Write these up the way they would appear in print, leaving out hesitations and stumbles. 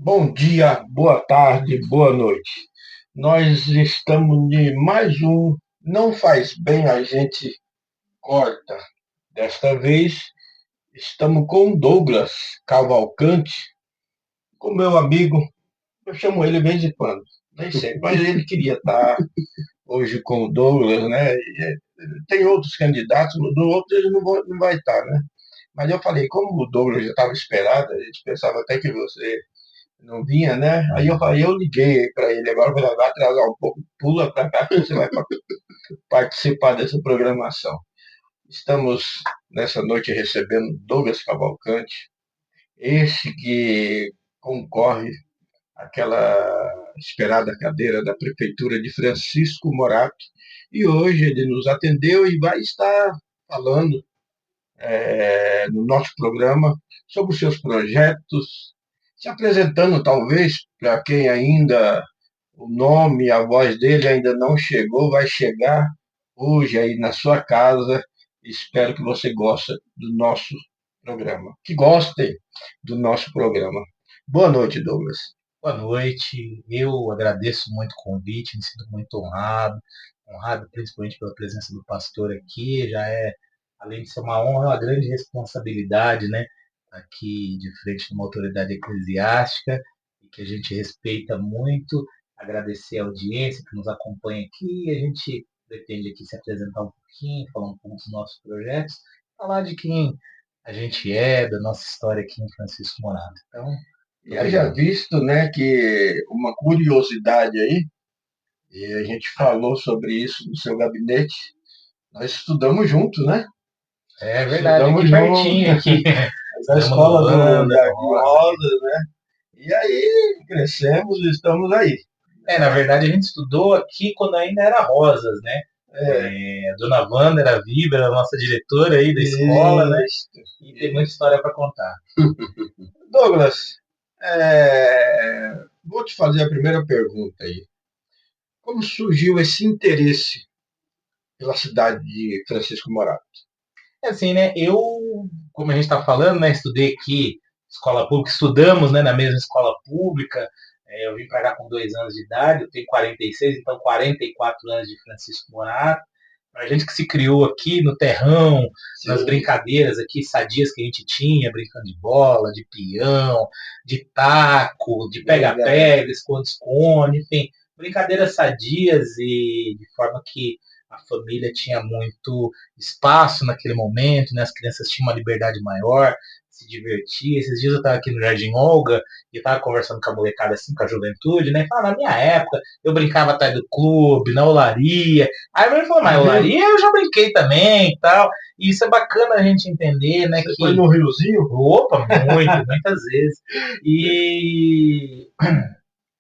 Bom dia, boa tarde, boa noite. Nós estamos de mais um Não Faz Bem a Gente Corta. Desta vez estamos com o Douglas Cavalcante, com meu amigo. Eu chamo ele de vez em quando, nem sempre, mas ele queria estar hoje com o Douglas, né? Tem outros candidatos, no outro ele não vai estar, né? Mas eu falei, como o Douglas já estava esperado, a gente pensava até que você não vinha, né? Aí eu falei, eu liguei para ele agora, falei, vai atrasar um pouco, pula para cá que você vai participar dessa programação. Estamos nessa noite recebendo Douglas Cavalcante, esse que concorre àquela esperada cadeira da Prefeitura de Francisco Morato, e hoje ele nos atendeu e vai estar falando no nosso programa sobre os seus projetos, se apresentando talvez para quem ainda o nome, a voz dele ainda não chegou, vai chegar hoje aí na sua casa. Espero que você goste do nosso programa. Que gostem do nosso programa. Boa noite, Douglas. Boa noite, eu agradeço muito o convite, me sinto muito honrado principalmente pela presença do pastor aqui, além de ser uma honra, é uma grande responsabilidade, né, aqui de frente de uma autoridade eclesiástica, e que a gente respeita muito, agradecer a audiência que nos acompanha aqui, a gente pretende aqui se apresentar um pouquinho, falar um pouco dos nossos projetos, falar de quem a gente é, da nossa história aqui em Francisco Morato. Então, E muito haja obrigado. visto, né, que uma curiosidade aí, e a gente falou sobre isso no seu gabinete, nós estudamos juntos, né? É verdade, Estudamos aqui juntos pertinho, aqui. na Estamos no escola do Wanda, no Jardim Rosa. Rosa, né? E aí crescemos e estamos aí. Na verdade, a gente estudou aqui quando ainda era Rosas, né? É, A dona Wanda era viva, era a nossa diretora aí da escola, né? isso, E tem muita isso. história para contar. Douglas, vou te fazer a primeira pergunta aí. Como surgiu esse interesse pela cidade de Francisco Morato? É assim, né? Como a gente está falando, né? Estudei aqui escola pública, estudamos, né? Na mesma escola pública. Eu vim para cá com 2 anos de idade, eu tenho 46, então 44 anos de Francisco Morato. A gente que se criou aqui no terrão, nas Sim, brincadeiras aqui sadias que a gente tinha, brincando de bola, de peão, de taco, de verdade. pega-pega, esconde-esconde, enfim, brincadeiras sadias e de forma que a família tinha muito espaço naquele momento, né? As crianças tinham uma liberdade maior, se divertir. Esses dias eu estava aqui no Jardim Olga e estava conversando com a molecada assim, com a juventude, né? Fala, na minha época, eu brincava atrás do clube, na olaria. Aí ele falou, mas Uhum. olaria eu já brinquei também e tal. E isso é bacana a gente entender, né? Você foi Que, no Riozinho? opa, muitas vezes. E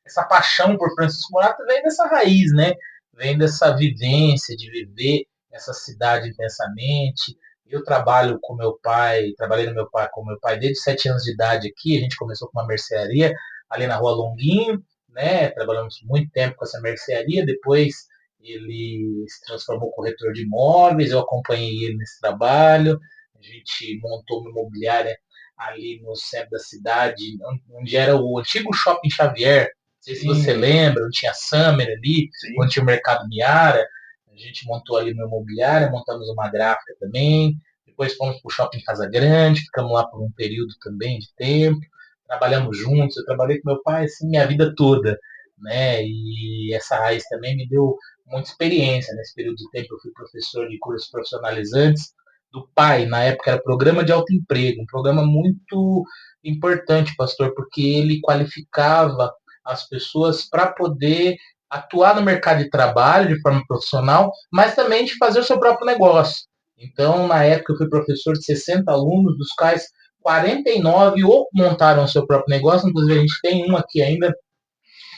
essa paixão por Francisco Morato vem dessa raiz, né? Vem dessa vivência de viver essa cidade intensamente. Eu trabalho com meu pai, trabalhei no meu pai, com meu pai desde 7 anos de idade aqui. A gente começou com uma mercearia ali na Rua Longuinho, né? Trabalhamos muito tempo com essa mercearia. Depois ele se transformou em corretor de imóveis. Eu acompanhei ele nesse trabalho. A gente montou uma imobiliária ali no centro da cidade, onde era o antigo Shopping Xavier. Não sei se você Sim, lembra, onde tinha a Summer ali, sim. onde tinha o Mercado Miara. A gente montou ali uma imobiliária, montamos uma gráfica também. Depois fomos para o Shopping Casa Grande, ficamos lá por um período também de tempo. Trabalhamos juntos, eu trabalhei com meu pai assim minha vida toda, né? E essa raiz também me deu muita experiência nesse período de tempo. Eu fui professor de cursos profissionalizantes do PAI, na época era Programa de Alto Emprego, um programa muito importante, pastor, porque ele qualificava as pessoas para poder atuar no mercado de trabalho de forma profissional, mas também de fazer o seu próprio negócio. Então, na época, eu fui professor de 60 alunos, dos quais 49 ou montaram o seu próprio negócio, inclusive a gente tem um aqui ainda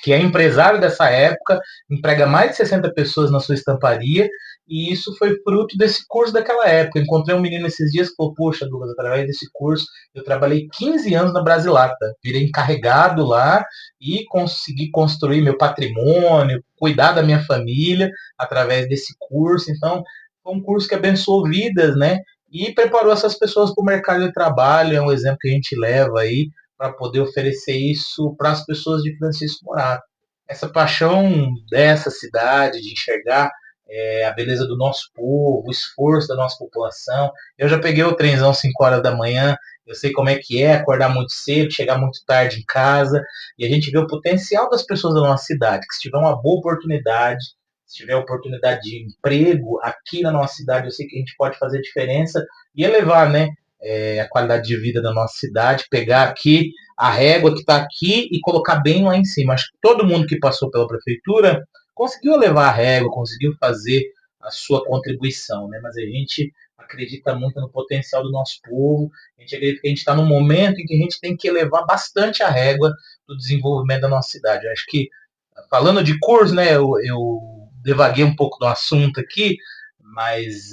que é empresário dessa época, emprega mais de 60 pessoas na sua estamparia, e isso foi fruto desse curso daquela época. Encontrei um menino esses dias que falou, poxa, Douglas, através desse curso, eu trabalhei 15 anos na Brasilata, virei encarregado lá e consegui construir meu patrimônio, cuidar da minha família através desse curso. Então, foi um curso que abençoou vidas, né? E preparou essas pessoas para o mercado de trabalho, é um exemplo que a gente leva aí para poder oferecer isso para as pessoas de Francisco Morato. Essa paixão dessa cidade, de enxergar a beleza do nosso povo, o esforço da nossa população. Eu já peguei o trenzão 5 horas da manhã, eu sei como é que é acordar muito cedo, chegar muito tarde em casa, e a gente vê o potencial das pessoas da nossa cidade, que se tiver uma boa oportunidade, se tiver oportunidade de emprego aqui na nossa cidade, eu sei que a gente pode fazer diferença e elevar, né, a qualidade de vida da nossa cidade, pegar aqui a régua que está aqui e colocar bem lá em cima. Acho que todo mundo que passou pela prefeitura conseguiu levar a régua, conseguiu fazer a sua contribuição, né? Mas a gente acredita muito no potencial do nosso povo, a gente acredita que a gente está num momento em que a gente tem que elevar bastante a régua do desenvolvimento da nossa cidade. Eu acho que, falando de curso, né, eu devaguei um pouco do assunto aqui, mas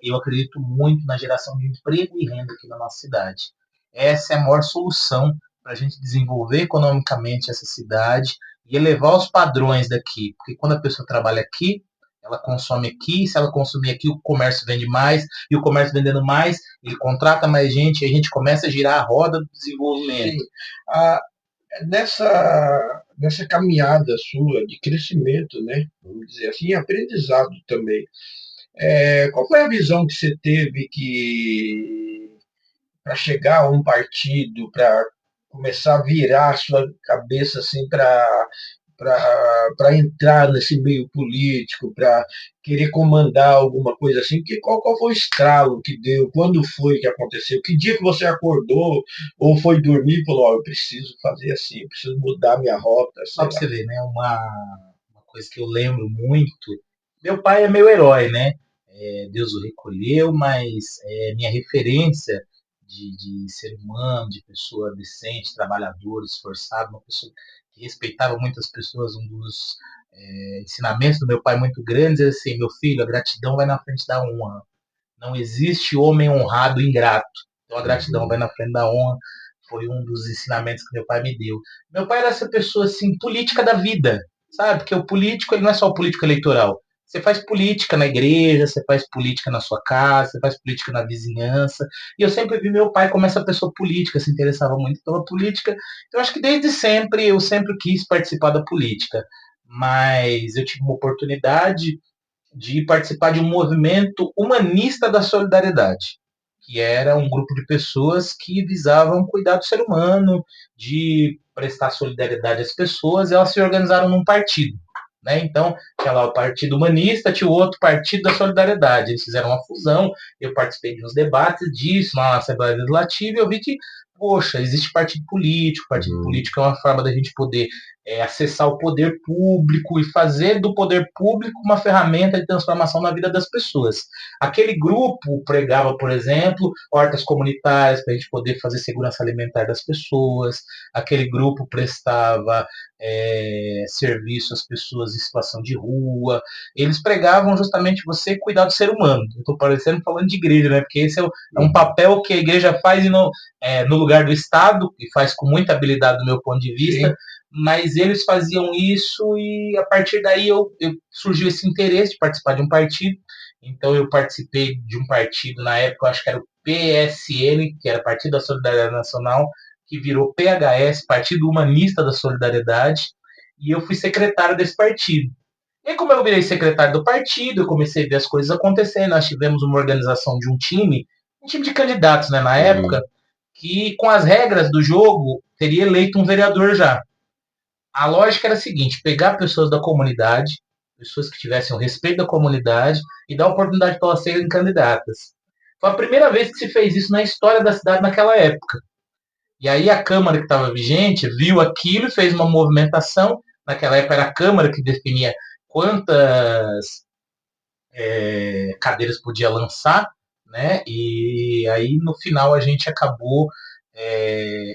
eu acredito muito na geração de emprego e renda aqui na nossa cidade. Essa é a maior solução para a gente desenvolver economicamente essa cidade e elevar os padrões daqui. Porque quando a pessoa trabalha aqui, ela consome aqui, se ela consumir aqui, o comércio vende mais, e o comércio vendendo mais, ele contrata mais gente, e a gente começa a girar a roda do desenvolvimento. Sim. Ah, nessa caminhada sua de crescimento, né? Vamos dizer assim, aprendizado também. Qual foi a visão que você teve que para chegar a um partido, para começar a virar a sua cabeça assim para entrar nesse meio político, para querer comandar alguma coisa assim? Qual foi o estralo que deu? Quando foi que aconteceu? Que dia que você acordou ou foi dormir e falou, eu preciso fazer assim, eu preciso mudar minha rota, Só sei para lá. você ver, né? Uma coisa que eu lembro muito. Meu pai é meu herói, né? Deus o recolheu, mas minha referência de ser humano, de pessoa decente, trabalhadora, esforçada, uma pessoa que respeitava muitas pessoas. Um dos ensinamentos do meu pai muito grandes é assim: meu filho, a gratidão vai na frente da honra. Não existe homem honrado ingrato. Então a gratidão vai na frente da honra. Foi um dos ensinamentos que meu pai me deu. Meu pai era essa pessoa assim, política da vida, sabe? Porque o político, ele não é só o político eleitoral. Você faz política na igreja, você faz política na sua casa, você faz política na vizinhança. E eu sempre vi meu pai como essa pessoa política, se interessava muito pela política. Então acho que desde sempre eu sempre quis participar da política. Mas eu tive uma oportunidade de participar de um movimento humanista da solidariedade, que era um grupo de pessoas que visavam cuidar do ser humano, de prestar solidariedade às pessoas, e elas se organizaram num partido. Né? Então, tinha lá o Partido Humanista, tinha o outro Partido da Solidariedade. Eles fizeram uma fusão, eu participei de uns debates disso na Assembleia Legislativa e eu vi que, poxa, existe partido político é uma forma da gente poder acessar o poder público e fazer do poder público uma ferramenta de transformação na vida das pessoas. Aquele grupo pregava, por exemplo, hortas comunitárias para a gente poder fazer segurança alimentar das pessoas. Aquele grupo prestava serviço às pessoas em situação de rua. Eles pregavam justamente você cuidar do ser humano. Eu estou parecendo falando de igreja, né? Porque esse é um papel que a igreja faz no lugar do Estado, e faz com muita habilidade do meu ponto de vista. Sim. Mas eles faziam isso e a partir daí surgiu esse interesse de participar de um partido. Então eu participei de um partido, na época eu acho que era o PSN, que era Partido da Solidariedade Nacional, que virou PHS, Partido Humanista da Solidariedade, e eu fui secretário desse partido. E como eu virei secretário do partido, eu comecei a ver as coisas acontecendo. Nós tivemos uma organização de um time de candidatos, né, na época, que com as regras do jogo teria eleito um vereador já. A lógica era a seguinte: pegar pessoas da comunidade, pessoas que tivessem o respeito da comunidade, e dar oportunidade para elas serem candidatas. Foi a primeira vez que se fez isso na história da cidade naquela época. E aí a Câmara que estava vigente viu aquilo e fez uma movimentação. Naquela época era a Câmara que definia quantas cadeiras podia lançar, né? E aí no final a gente acabou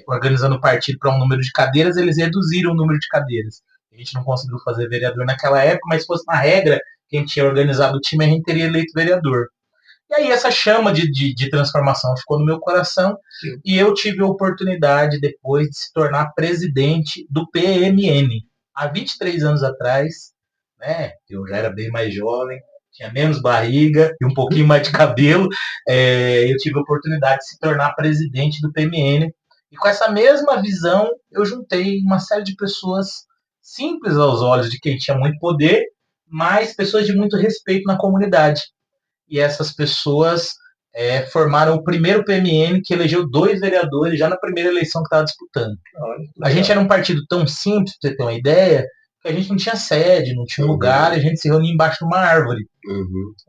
organizando o partido para um número de cadeiras, eles reduziram o número de cadeiras. A gente não conseguiu fazer vereador naquela época, mas se fosse na regra, quem tinha organizado o time, a gente teria eleito vereador. E aí essa chama de transformação ficou no meu coração. Sim. E eu tive a oportunidade depois de se tornar presidente do PMN. Há 23 anos atrás, né, eu já era bem mais jovem, tinha menos barriga e um pouquinho mais de cabelo, eu tive a oportunidade de se tornar presidente do PMN. E com essa mesma visão, eu juntei uma série de pessoas simples aos olhos de quem tinha muito poder, mas pessoas de muito respeito na comunidade. E essas pessoas formaram o primeiro PMN que elegeu 2 vereadores já na primeira eleição que estava disputando. A gente era um partido tão simples, pra você ter uma ideia, que a gente não tinha sede, não tinha lugar, a gente se reunia embaixo de uma árvore.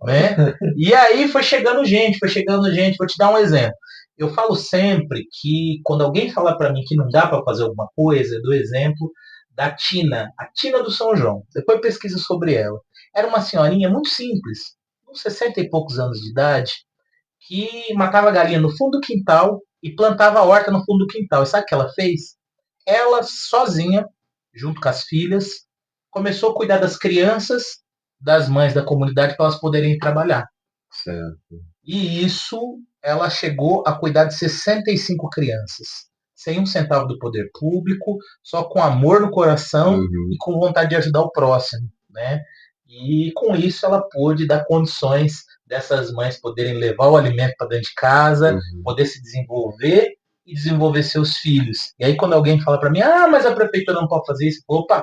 Né? E aí foi chegando gente. Vou te dar um exemplo. Eu falo sempre que quando alguém fala para mim que não dá para fazer alguma coisa, eu dou exemplo da Tina, a Tina do São João. Depois pesquisa sobre ela. Era uma senhorinha muito simples, uns 60 e poucos anos de idade, que matava galinha no fundo do quintal e plantava a horta no fundo do quintal. E sabe o que ela fez? Ela sozinha, junto com as filhas, começou a cuidar das crianças, das mães da comunidade para elas poderem trabalhar. Certo. E isso, ela chegou a cuidar de 65 crianças, sem um centavo do poder público, só com amor no coração e com vontade de ajudar o próximo, né? E com isso ela pôde dar condições dessas mães poderem levar o alimento para dentro de casa, poder se desenvolver e desenvolver seus filhos. E aí quando alguém fala para mim, mas a prefeitura não pode fazer isso, opa,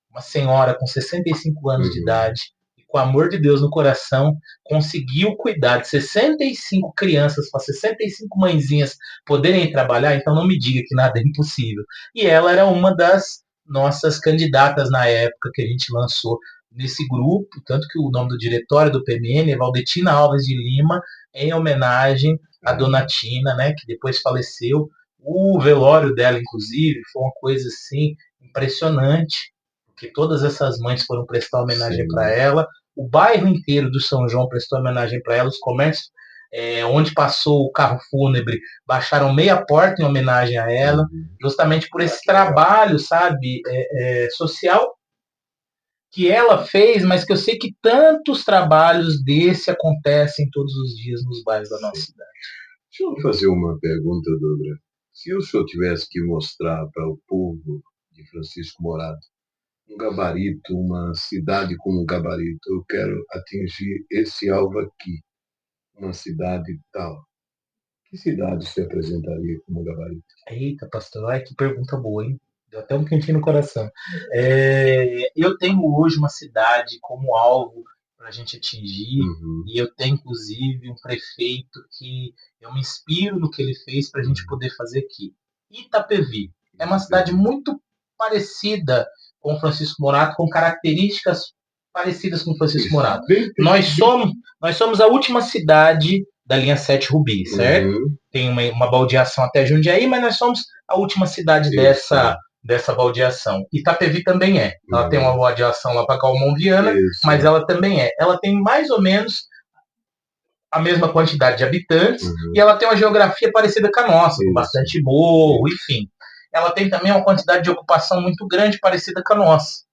uma senhora com 65 anos de idade, e com o amor de Deus no coração, conseguiu cuidar de 65 crianças, para 65 mãezinhas poderem trabalhar, então não me diga que nada é impossível. E ela era uma das nossas candidatas na época que a gente lançou nesse grupo, tanto que o nome do diretório do PMN é Valdetina Alves de Lima, em homenagem à Dona Tina, né, que depois faleceu. O velório dela, inclusive, foi uma coisa assim impressionante, porque todas essas mães foram prestar homenagem para ela. O bairro inteiro do São João prestou homenagem para ela. Os comércios onde passou o carro fúnebre baixaram meia porta em homenagem a ela, justamente por esse trabalho, sabe, social que ela fez, mas que eu sei que tantos trabalhos desse acontecem todos os dias nos bairros da nossa cidade. Deixa eu fazer uma pergunta, Douglas. Se o senhor tivesse que mostrar para o povo de Francisco Morato um gabarito, uma cidade com um gabarito, eu quero atingir esse alvo aqui, uma cidade tal. Que cidade se apresentaria como gabarito? Eita, pastor, ai, que pergunta boa, hein? Deu até um quentinho no coração. Eu tenho hoje uma cidade como alvo para a gente atingir, e eu tenho, inclusive, um prefeito que eu me inspiro no que ele fez para a gente poder fazer aqui. Itapevi. É uma cidade muito parecida com Francisco Morato, com características parecidas com Francisco Morato. Nós somos a última cidade da linha 7 Rubi, certo? Tem uma baldeação até Jundiaí, mas nós somos a última cidade dessa baldeação. Itapevi também é. Ela tem uma baldeação lá para Calmon Viana, mas ela também é. Ela tem mais ou menos a mesma quantidade de habitantes e ela tem uma geografia parecida com a nossa, com bastante morro, enfim. Ela tem também uma quantidade de ocupação muito grande, parecida com a nossa.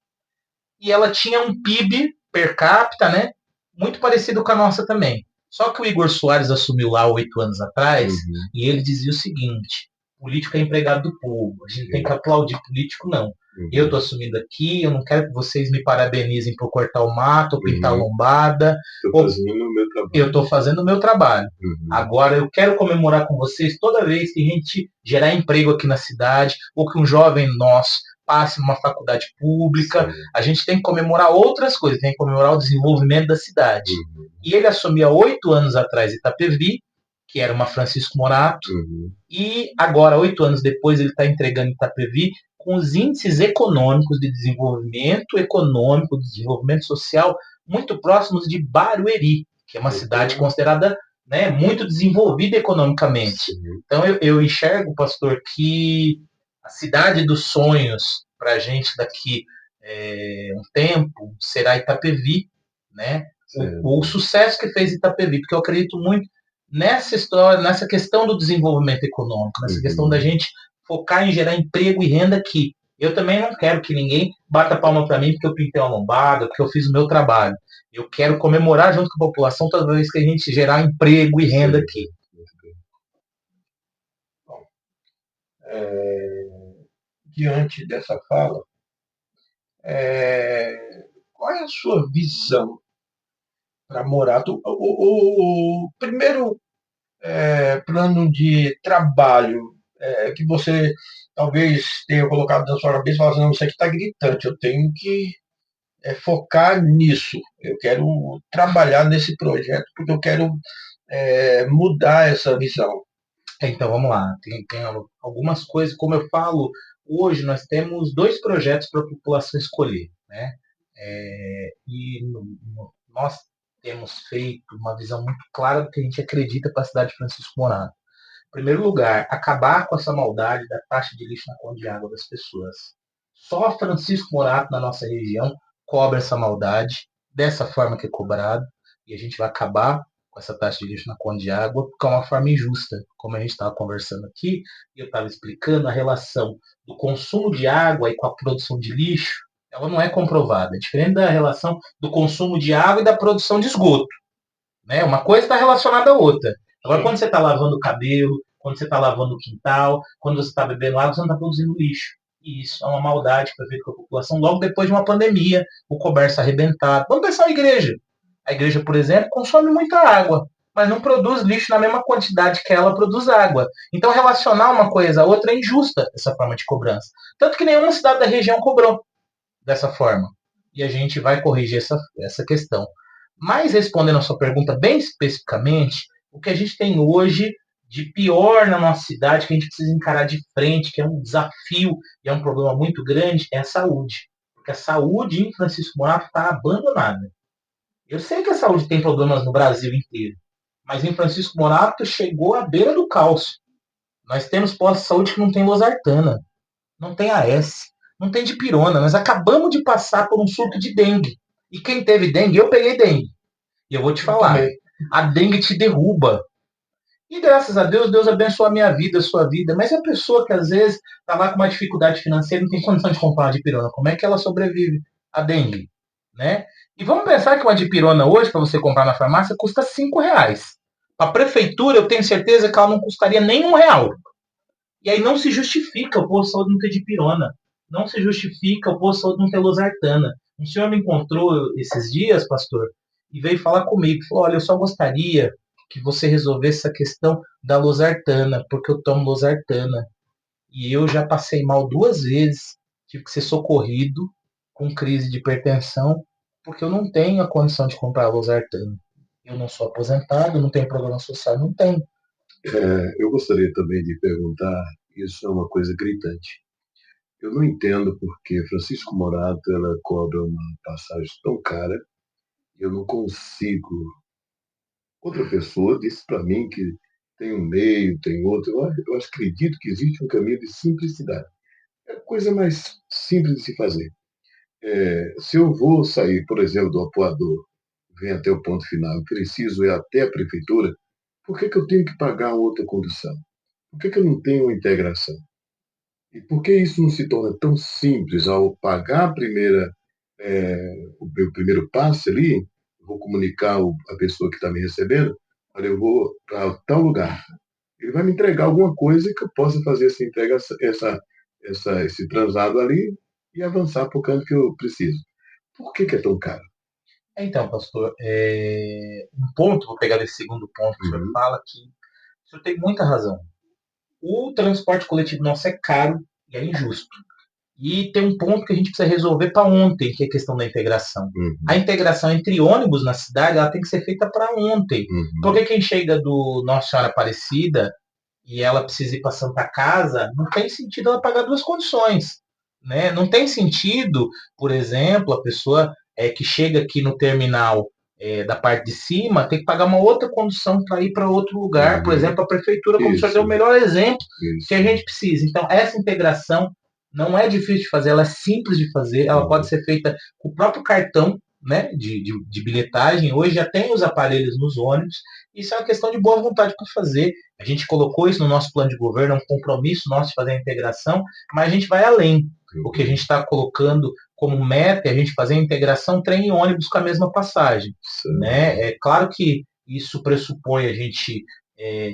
E ela tinha um PIB per capita, né, muito parecido com a nossa também. Só que o Igor Soares assumiu lá 8 anos atrás e ele dizia o seguinte: político é empregado do povo, a gente tem que aplaudir político, não. Eu estou assumindo aqui, eu não quero que vocês me parabenizem por cortar o mato, ou pintar a lombada. Eu estou fazendo o meu trabalho. Agora, eu quero comemorar com vocês toda vez que a gente gerar emprego aqui na cidade, ou que um jovem nosso passe numa faculdade pública. A gente tem que comemorar outras coisas, tem que comemorar o desenvolvimento da cidade. E ele assumiu há 8 anos atrás Itapevi, que era uma Francisco Morato, e agora, 8 anos depois, ele está entregando Itapevi com os índices econômicos de desenvolvimento econômico, de desenvolvimento social, muito próximos de Barueri, que é uma cidade considerada, né, muito desenvolvida economicamente. Então eu enxergo, pastor, que a cidade dos sonhos para a gente daqui um tempo será Itapevi, né? O sucesso que fez Itapevi, porque eu acredito muito nessa história, nessa questão do desenvolvimento econômico, nessa questão da gente focar em gerar emprego e renda aqui. Eu também não quero que ninguém bata palma para mim porque eu pintei uma lombada, porque eu fiz o meu trabalho. Eu quero comemorar junto com a população toda vez que a gente gerar emprego e renda aqui. Bom, diante dessa fala, qual é a sua visão para Morato? O primeiro plano de trabalho que você talvez tenha colocado na sua cabeça e falar assim, não, isso aqui está gritante, eu tenho que focar nisso, eu quero trabalhar nesse projeto porque eu quero mudar essa visão. Então vamos lá, tem algumas coisas, como eu falo, hoje nós temos 2 projetos para a população escolher, né? Nós temos feito uma visão muito clara do que a gente acredita para a cidade de Francisco Morato. Em primeiro lugar, acabar com essa maldade da taxa de lixo na conta de água das pessoas. Só Francisco Morato, na nossa região, cobra essa maldade dessa forma que é cobrado, e a gente vai acabar com essa taxa de lixo na conta de água, porque é uma forma injusta, como a gente estava conversando aqui, e eu estava explicando a relação do consumo de água e com a produção de lixo, ela não é comprovada. É diferente da relação do consumo de água e da produção de esgoto. Né? Uma coisa está relacionada à outra. Agora, quando você está lavando o cabelo, quando você está lavando o quintal, quando você está bebendo água, você não está produzindo lixo. E isso é uma maldade que foi feita com a população logo depois de uma pandemia, o comércio arrebentado. Vamos pensar na igreja. A igreja, por exemplo, consome muita água, mas não produz lixo na mesma quantidade que ela produz água. Então, relacionar uma coisa a outra é injusta, essa forma de cobrança. Tanto que nenhuma cidade da região cobrou dessa forma. E a gente vai corrigir essa questão. Mas respondendo a sua pergunta bem especificamente, o que a gente tem hoje de pior na nossa cidade, que a gente precisa encarar de frente, que é um desafio e é um problema muito grande, é a saúde. Porque a saúde em Francisco Morato está abandonada. Eu sei que a saúde tem problemas no Brasil inteiro, mas em Francisco Morato chegou à beira do caos. Nós temos postos de saúde que não tem losartana, não tem AS, não tem dipirona. Nós acabamos de passar por um surto de dengue. E quem teve dengue, eu peguei dengue. E eu vou te falar, a dengue te derruba. E graças a Deus, Deus abençoa a minha vida, a sua vida. Mas a pessoa que às vezes está lá com uma dificuldade financeira, não tem condição de comprar uma dipirona, como é que ela sobrevive à dengue? Né? E vamos pensar que uma dipirona hoje, para você comprar na farmácia, custa R$5. Para a prefeitura, eu tenho certeza que ela não custaria nem R$1. E aí não se justifica o posto de saúde não ter dipirona. Não se justifica o posto de saúde não ter losartana. Um senhor me encontrou esses dias, pastor, e veio falar comigo. Falou, olha, eu só gostaria que você resolvesse essa questão da losartana, porque eu tomo losartana. E eu já passei mal 2 vezes, tive que ser socorrido com crise de hipertensão, porque eu não tenho a condição de comprar losartana. Eu não sou aposentado, não tenho programa social, não tenho. Eu gostaria também de perguntar, isso é uma coisa gritante. Eu não entendo porque Francisco Morato ela cobra uma passagem tão cara, eu não consigo. Outra pessoa disse para mim que tem um meio, tem outro. Eu acredito que existe um caminho de simplicidade. É a coisa mais simples de se fazer. Se eu vou sair, por exemplo, do Apoador, venho até o ponto final, eu preciso ir até a prefeitura, por que eu tenho que pagar outra condução? Por que eu não tenho uma integração? E por que isso não se torna tão simples ao pagar o meu primeiro passe ali, vou comunicar a pessoa que está me recebendo, olha, eu vou para tal lugar. Ele vai me entregar alguma coisa que eu possa fazer essa entrega, esse translado ali e avançar para o canto que eu preciso. Por que é tão caro? Então, pastor, um ponto, vou pegar esse segundo ponto que o senhor fala, que o senhor tem muita razão. O transporte coletivo nosso é caro e é injusto. E tem um ponto que a gente precisa resolver para ontem, que é a questão da integração. A integração entre ônibus na cidade ela tem que ser feita para ontem. Porque quem chega do Nossa Senhora Aparecida e ela precisa ir para Santa Casa, não tem sentido ela pagar 2 condições. Né? Não tem sentido, por exemplo, a pessoa que chega aqui no terminal da parte de cima ter que pagar uma outra condução para ir para outro lugar, por exemplo, a prefeitura, como o senhor deu o melhor exemplo que a gente precisa. Então, essa integração não é difícil de fazer, ela é simples de fazer, ela pode ser feita com o próprio cartão, né, de bilhetagem. Hoje já tem os aparelhos nos ônibus, isso é uma questão de boa vontade para fazer. A gente colocou isso no nosso plano de governo, é um compromisso nosso de fazer a integração, mas a gente vai além. O que a gente está colocando como meta é a gente fazer a integração trem e ônibus com a mesma passagem. Né? É claro que isso pressupõe a gente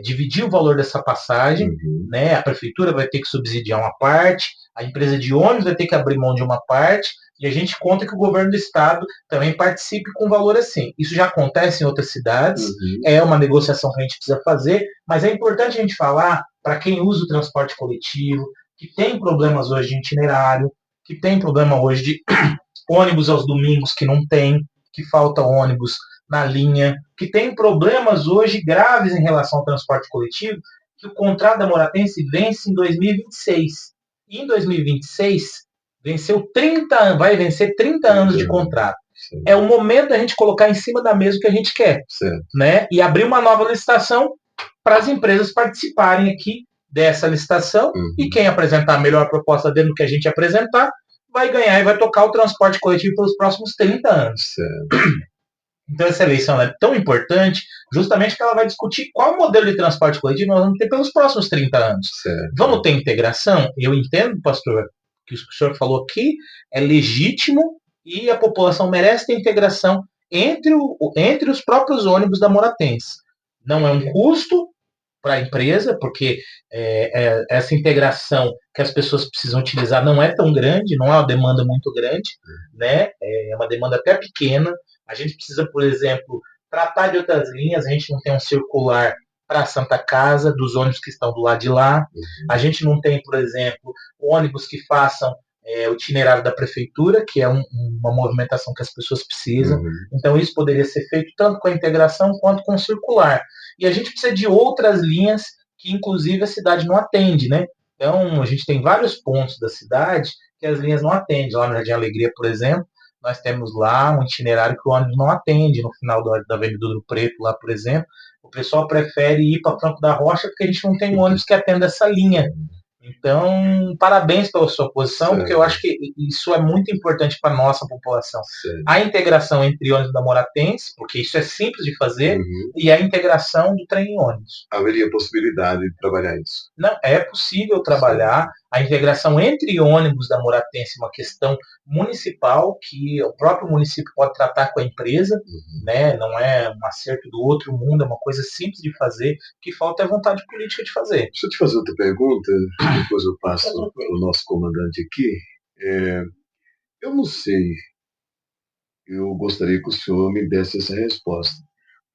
dividir o valor dessa passagem, né? A prefeitura vai ter que subsidiar uma parte, a empresa de ônibus vai ter que abrir mão de uma parte, e a gente conta que o governo do estado também participe com valor assim. Isso já acontece em outras cidades, é uma negociação que a gente precisa fazer, mas é importante a gente falar para quem usa o transporte coletivo, que tem problemas hoje de itinerário, que tem problema hoje de ônibus aos domingos que não tem, que falta ônibus na linha, que tem problemas hoje graves em relação ao transporte coletivo, que o contrato da Moratense vence em 2026. E em 2026 vai vencer 30 anos de contrato. Sim. É o momento da gente colocar em cima da mesa o que a gente quer, Certo. né? E abrir uma nova licitação para as empresas participarem aqui dessa licitação, e quem apresentar a melhor proposta dentro do que a gente apresentar vai ganhar e vai tocar o transporte coletivo pelos próximos 30 anos. Certo. Então essa eleição é tão importante justamente que ela vai discutir qual modelo de transporte coletivo nós vamos ter pelos próximos 30 anos. Certo. Vamos ter integração? Eu entendo, pastor, que o senhor falou aqui é legítimo e a população merece ter integração entre os próprios ônibus da Moratense. Não é um custo para a empresa, porque essa integração que as pessoas precisam utilizar não é tão grande, não é uma demanda muito grande, né? É uma demanda até pequena. A gente precisa, por exemplo, tratar de outras linhas, a gente não tem um circular para a Santa Casa, dos ônibus que estão do lado de lá. A gente não tem, por exemplo, ônibus que façam o itinerário da prefeitura, que é uma movimentação que as pessoas precisam. Então isso poderia ser feito tanto com a integração quanto com o circular. E a gente precisa de outras linhas que, inclusive, a cidade não atende, né? Então, a gente tem vários pontos da cidade que as linhas não atendem. Lá no Jardim Alegria, por exemplo, nós temos lá um itinerário que o ônibus não atende, no final da Avenida do Preto, lá, por exemplo. O pessoal prefere ir para Franco da Rocha porque a gente não tem um ônibus que atenda essa linha. Então, parabéns pela sua posição, porque eu acho que isso é muito importante para a nossa população. A integração entre ônibus da Moratense, porque isso é simples de fazer, e a integração do trem em ônibus. Haveria possibilidade de trabalhar isso? Não, é possível trabalhar a integração entre ônibus da Moratense, uma questão municipal que o próprio município pode tratar com a empresa, né? Não é um acerto do outro mundo, é uma coisa simples de fazer, que falta é vontade política de fazer. Deixa eu te fazer outra pergunta, depois eu passo para o nosso comandante aqui. Eu não sei, eu gostaria que o senhor me desse essa resposta.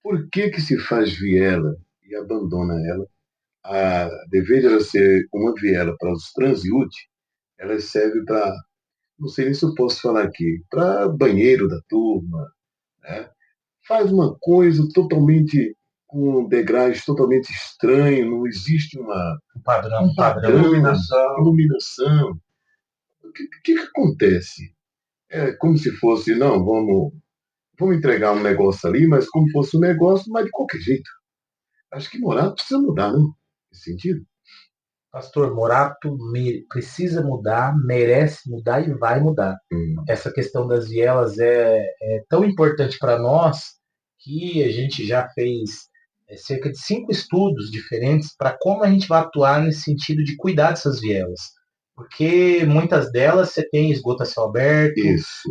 Por que se faz viela e abandona ela? A deveria ser uma viela para os transeúntes, ela serve para, não sei nem se eu posso falar aqui, para banheiro da turma, né? Faz uma coisa totalmente, com degraus totalmente estranho, não existe um padrão, iluminação. O que acontece? É como se fosse, não, vamos entregar um negócio ali, mas como fosse um negócio, mas de qualquer jeito. Acho que Morato precisa mudar, não? Nesse sentido. Pastor, Morato precisa mudar, merece mudar e vai mudar. Essa questão das vielas é tão importante para nós que a gente já fez cerca de 5 estudos diferentes para como a gente vai atuar nesse sentido de cuidar dessas vielas. Porque muitas delas você tem esgoto a céu aberto,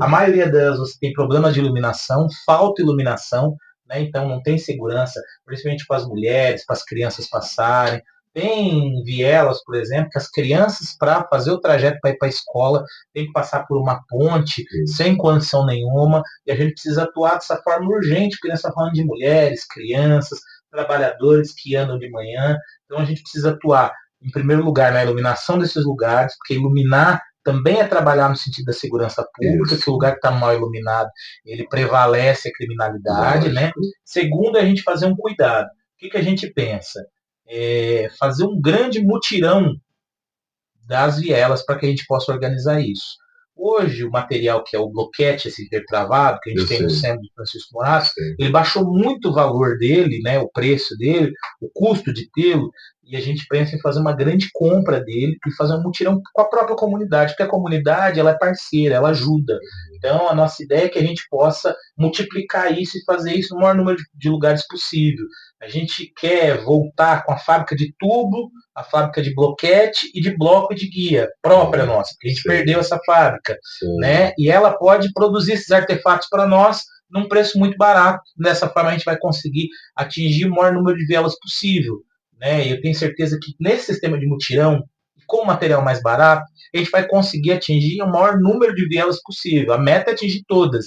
a maioria delas você tem problemas de iluminação, falta iluminação, né? Então não tem segurança, principalmente para as mulheres, para as crianças passarem. Tem vielas, por exemplo, que as crianças, para fazer o trajeto para ir para a escola, tem que passar por uma ponte sem condição nenhuma, e a gente precisa atuar dessa forma urgente, porque nós estamos falando de mulheres, crianças, trabalhadores que andam de manhã, então a gente precisa atuar, em primeiro lugar, na iluminação desses lugares, porque iluminar também é trabalhar no sentido da segurança pública, que o lugar que está mal iluminado, ele prevalece a criminalidade, né? Segundo, a gente fazer um cuidado. O que a gente pensa? Fazer um grande mutirão das vielas para que a gente possa organizar isso. Hoje, o material que é o bloquete, esse intertravado, que a gente tem no centro de Francisco Morato, ele baixou muito o valor dele, né, o preço dele, o custo de tê-lo, e a gente pensa em fazer uma grande compra dele e fazer um mutirão com a própria comunidade, porque a comunidade ela é parceira, ela ajuda. Então, a nossa ideia é que a gente possa multiplicar isso e fazer isso no maior número de lugares possível. A gente quer voltar com a fábrica de tubo, a fábrica de bloquete e de bloco de guia própria nossa, porque a gente perdeu essa fábrica, né? E ela pode produzir esses artefatos para nós num preço muito barato. Dessa forma a gente vai conseguir atingir o maior número de vielas possível, né? E eu tenho certeza que nesse sistema de mutirão, com o material mais barato, a gente vai conseguir atingir o maior número de vielas possível. A meta é atingir todas,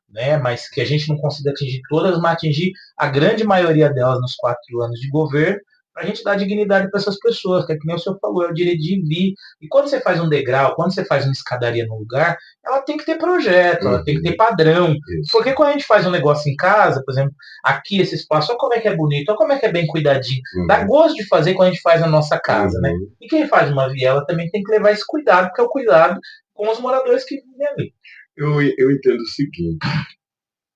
né? Mas que a gente não consiga atingir todas, mas atingir a grande maioria delas nos 4 anos de governo, para a gente dar dignidade para essas pessoas, que é que nem o senhor falou, é o direito de vir. E quando você faz um degrau, quando você faz uma escadaria no lugar, ela tem que ter projeto, ela tem que ter padrão. Isso. Porque quando a gente faz um negócio em casa, por exemplo, aqui esse espaço, olha como é que é bonito, olha como é que é bem cuidadinho. Dá gosto de fazer quando a gente faz na nossa casa, né? E quem faz uma viela também tem que levar esse cuidado, porque é o cuidado com os moradores que vivem ali. Eu entendo o seguinte,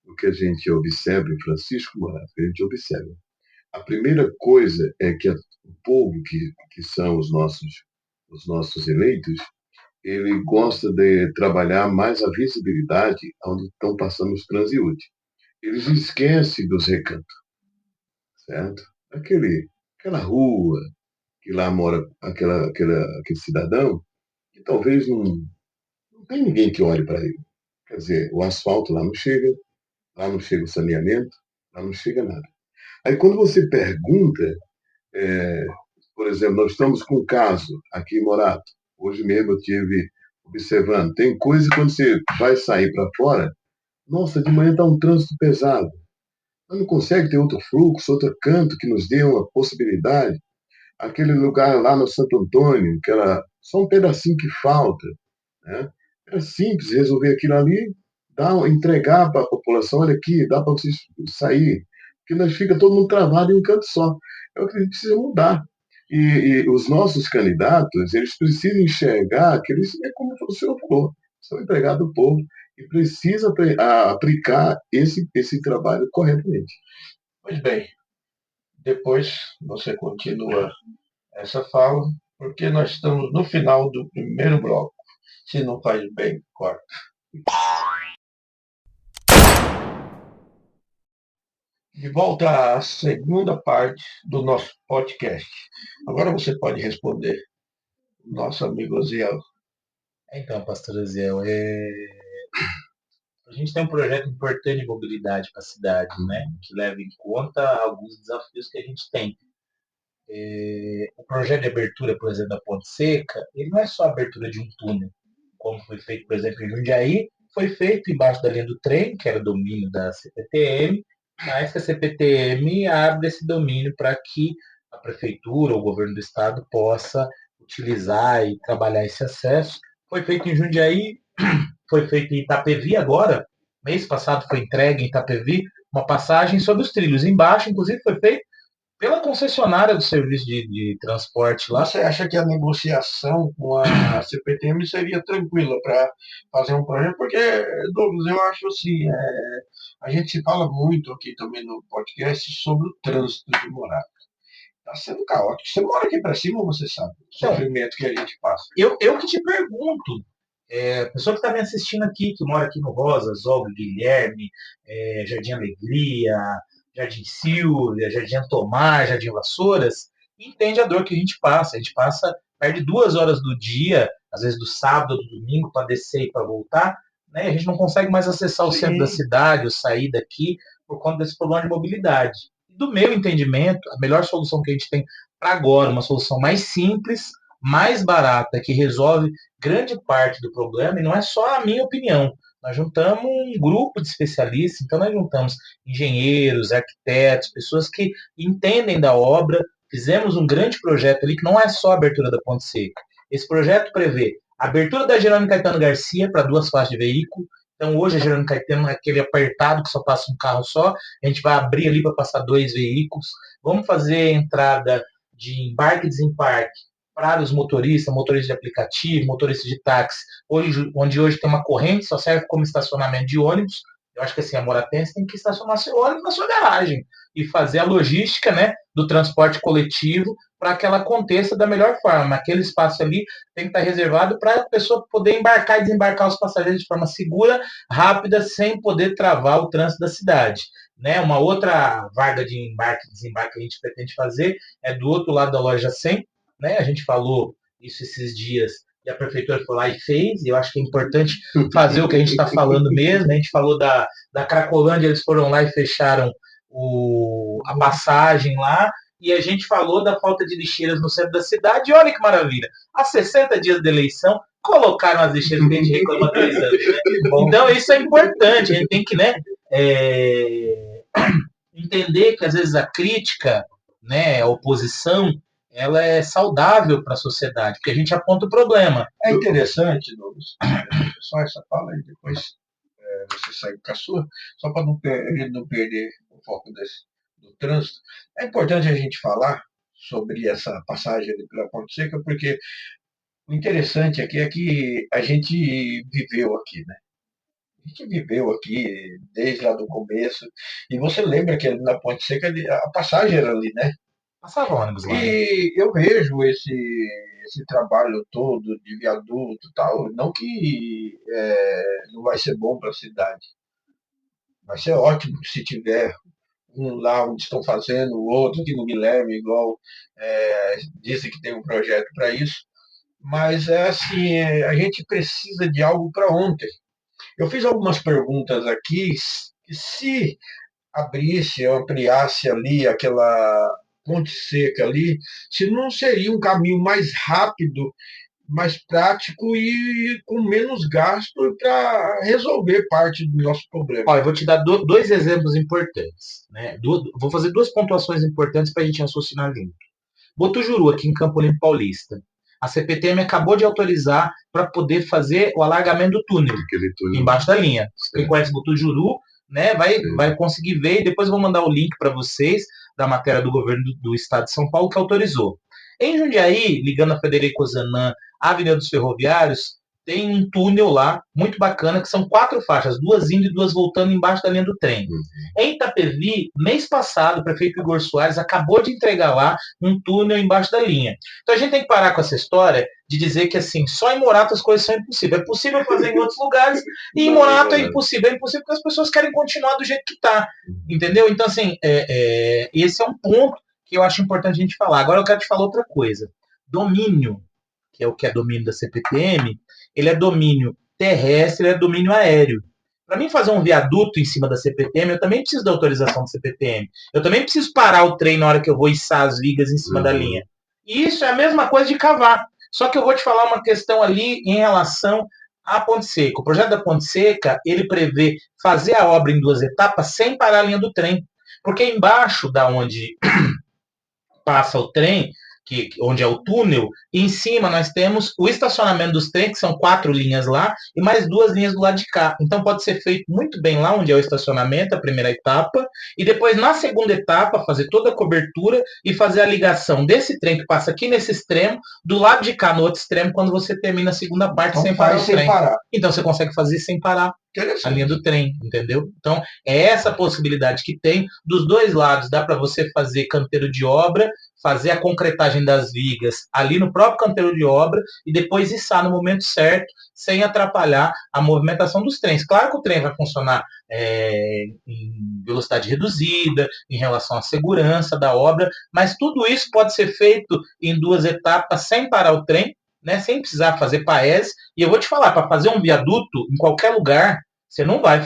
o que a gente observa em Francisco Morato, a gente observa. A primeira coisa é que o povo, que são os nossos eleitos, ele gosta de trabalhar mais a visibilidade onde estão passando os transeuntes. Eles esquecem dos recantos, certo? Aquela rua que lá mora aquele cidadão, que talvez não tem ninguém que olhe para ele. Quer dizer, o asfalto lá não chega o saneamento, lá não chega nada. Aí quando você pergunta, por exemplo, nós estamos com um caso aqui em Morato. Hoje mesmo eu tive observando. Tem coisa que quando você vai sair para fora, nossa, de manhã está um trânsito pesado. Mas não consegue ter outro fluxo, outro canto que nos dê uma possibilidade. Aquele lugar lá no Santo Antônio, que era só um pedacinho que falta, né? Era simples resolver aquilo ali, entregar para a população, olha aqui, dá para vocês sair. Porque nós fica todo mundo travado em um canto só. É o que a gente precisa mudar. E os nossos candidatos, eles precisam enxergar que eles, é como o senhor falou, são empregados do povo e precisam aplicar esse trabalho corretamente. Pois bem, depois você continua essa fala, porque nós estamos no final do primeiro bloco. Se não faz bem, corta. De volta à segunda parte do nosso podcast. Agora você pode responder, nosso amigo Ziel. Então, pastor Ziel, a gente tem um projeto importante de mobilidade para a cidade, né? Que leva em conta alguns desafios que a gente tem. O projeto de abertura, por exemplo, da Ponte Seca, ele não é só a abertura de um túnel, como foi feito, por exemplo, em Jundiaí, foi feito embaixo da linha do trem, que era domínio da CPTM, mas que a CPTM abre esse domínio para que a prefeitura ou o governo do estado possa utilizar e trabalhar esse acesso. Foi feito em Jundiaí, foi feito em Itapevi agora, mês passado foi entregue em Itapevi uma passagem sobre os trilhos. Embaixo, inclusive, foi feito pela concessionária do serviço de transporte lá. Você acha que a negociação com a CPTM seria tranquila para fazer um projeto? Porque, Douglas, eu acho assim, a gente se fala muito aqui também no podcast sobre o trânsito de Morato. Está sendo caótico. Você mora aqui para cima, você sabe o sofrimento que a gente passa. Eu que te pergunto, a pessoa que está me assistindo aqui, que mora aqui no Rosas, Olga, Guilherme, Jardim Alegria, Jardim Silvia, Jardim Tomar, Jardim Vassouras, entende a dor que a gente passa. A gente perde 2 horas do dia, às vezes do sábado ou do domingo, para descer e para voltar, né? A gente não consegue mais acessar o centro da cidade ou sair daqui por conta desse problema de mobilidade. Do meu entendimento, a melhor solução que a gente tem para agora, uma solução mais simples, mais barata, que resolve grande parte do problema, e não é só a minha opinião. Nós juntamos um grupo de especialistas, então nós juntamos engenheiros, arquitetos, pessoas que entendem da obra. Fizemos um grande projeto ali, que não é só a abertura da Ponte Seca. Esse projeto prevê a abertura da Jerônimo Caetano Garcia para 2 faixas de veículo. Então hoje a Jerônimo Caetano é aquele apertado que só passa um carro só. A gente vai abrir ali para passar 2 veículos. Vamos fazer entrada de embarque e desembarque para os motoristas de aplicativo, motoristas de táxi, onde hoje tem uma corrente, só serve como estacionamento de ônibus. Eu acho que assim, a moratense tem que estacionar seu ônibus na sua garagem e fazer a logística, né, do transporte coletivo para que ela aconteça da melhor forma. Aquele espaço ali tem que estar reservado para a pessoa poder embarcar e desembarcar os passageiros de forma segura, rápida, sem poder travar o trânsito da cidade. Né? Uma outra vaga de embarque e desembarque que a gente pretende fazer é do outro lado da loja 100, né? A gente falou isso esses dias e a prefeitura foi lá e fez, e eu acho que é importante fazer o que a gente está falando mesmo. A gente falou da Cracolândia, eles foram lá e fecharam a passagem lá, e a gente falou da falta de lixeiras no centro da cidade, e olha que maravilha, há 60 dias de eleição, colocaram as lixeiras que a gente reclama há 3 anos. Né? Então isso é importante, a gente tem que, né, entender que às vezes a crítica né, a oposição, ela é saudável para a sociedade, porque a gente aponta o problema. É interessante, Douglas, só essa fala aí, depois você segue com a sua, só para a gente não perder o foco do trânsito. É importante a gente falar sobre essa passagem ali pela Ponte Seca, porque o interessante aqui é que a gente viveu aqui, né? A gente viveu aqui desde lá do começo, e você lembra que ali na Ponte Seca a passagem era ali, né? Passava ônibus lá, né? E eu vejo esse trabalho todo de viaduto e tal, não que não vai ser bom para a cidade, vai ser ótimo se tiver um lá onde estão fazendo, o outro aqui no Guilherme, igual dizem que tem um projeto para isso, mas é assim, a gente precisa de algo para ontem. Eu fiz algumas perguntas aqui, que se abrisse, ampliasse ali aquela ponte seca ali, se não seria um caminho mais rápido, mais prático e com menos gasto para resolver parte do nosso problema. Olha, eu vou te dar dois exemplos importantes, né? Vou fazer duas pontuações importantes para a gente raciocinar limpo. Botujuru, aqui em Campo Limpo Paulista. A CPTM acabou de autorizar para poder fazer o alargamento do túnel, embaixo da linha. Quem conhece Botujuru, né, vai conseguir ver, e depois eu vou mandar o link para vocês da matéria do governo do estado de São Paulo que autorizou. Em Jundiaí, ligando a Federico Zanam à Avenida dos Ferroviários, tem um túnel lá, muito bacana, que são 4 faixas, 2 indo e 2 voltando embaixo da linha do trem. Em Itapevi, mês passado, o prefeito Igor Soares acabou de entregar lá um túnel embaixo da linha. Então a gente tem que parar com essa história de dizer que assim, só em Morato as coisas são impossíveis. É possível fazer em outros lugares e em Morato é impossível. É impossível porque as pessoas querem continuar do jeito que está. Entendeu? Então, assim, esse é um ponto que eu acho importante a gente falar. Agora eu quero te falar outra coisa. Domínio, que é o que é domínio da CPTM, ele é domínio terrestre, ele é domínio aéreo. Para mim fazer um viaduto em cima da CPTM, eu também preciso da autorização da CPTM. Eu também preciso parar o trem na hora que eu vou içar as vigas em cima da linha. E isso é a mesma coisa de cavar. Só que eu vou te falar uma questão ali em relação à Ponte Seca. O projeto da Ponte Seca, ele prevê fazer a obra em 2 etapas sem parar a linha do trem. Porque embaixo da onde passa o trem, onde é o túnel, e em cima nós temos o estacionamento dos trens, que são 4 linhas lá, e mais 2 linhas do lado de cá. Então pode ser feito muito bem lá onde é o estacionamento, a primeira etapa, e depois na segunda etapa fazer toda a cobertura e fazer a ligação desse trem que passa aqui nesse extremo, do lado de cá no outro extremo, quando você termina a segunda parte Então sem parar o sem trem. parar. Então você consegue fazer sem parar a linha do trem, entendeu? Então é essa possibilidade que tem. Dos dois lados dá para você fazer canteiro de obra, fazer a concretagem das vigas ali no próprio canteiro de obra e depois içar no momento certo, sem atrapalhar a movimentação dos trens. Claro que o trem vai funcionar em velocidade reduzida, em relação à segurança da obra, mas tudo isso pode ser feito em 2 etapas, sem parar o trem, né, sem precisar fazer paés. E eu vou te falar, para fazer um viaduto em qualquer lugar, você não vai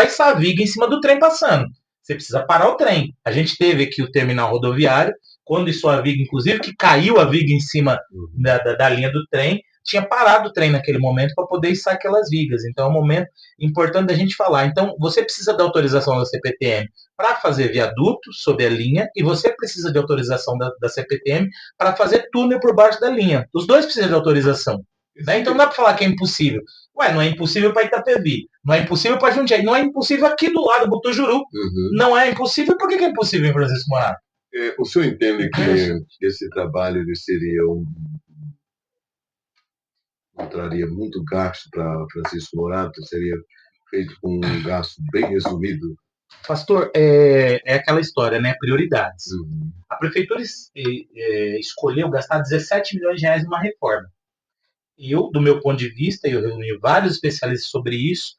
içar a viga em cima do trem passando. Você precisa parar o trem. A gente teve aqui o terminal rodoviário, quando isso a viga, inclusive, que caiu a viga em cima da linha do trem, tinha parado o trem naquele momento para poder içar aquelas vigas. Então é um momento importante da gente falar. Então você precisa da autorização da CPTM para fazer viaduto sob a linha e você precisa de autorização da CPTM para fazer túnel por baixo da linha. Os dois precisam de autorização. Né? Então não dá para falar que é impossível. Ué, não é impossível para Itapevi, não é impossível para Jundiaí, não é impossível aqui do lado, Botujuru. Não é impossível, por que é impossível em Francisco Morato? O senhor entende que esse trabalho ele seria traria muito gasto para Francisco Morato, seria feito com um gasto bem resumido? Pastor, é aquela história, né? Prioridades. A prefeitura escolheu gastar 17 milhões de reais numa reforma. Eu, do meu ponto de vista, eu reuni vários especialistas sobre isso,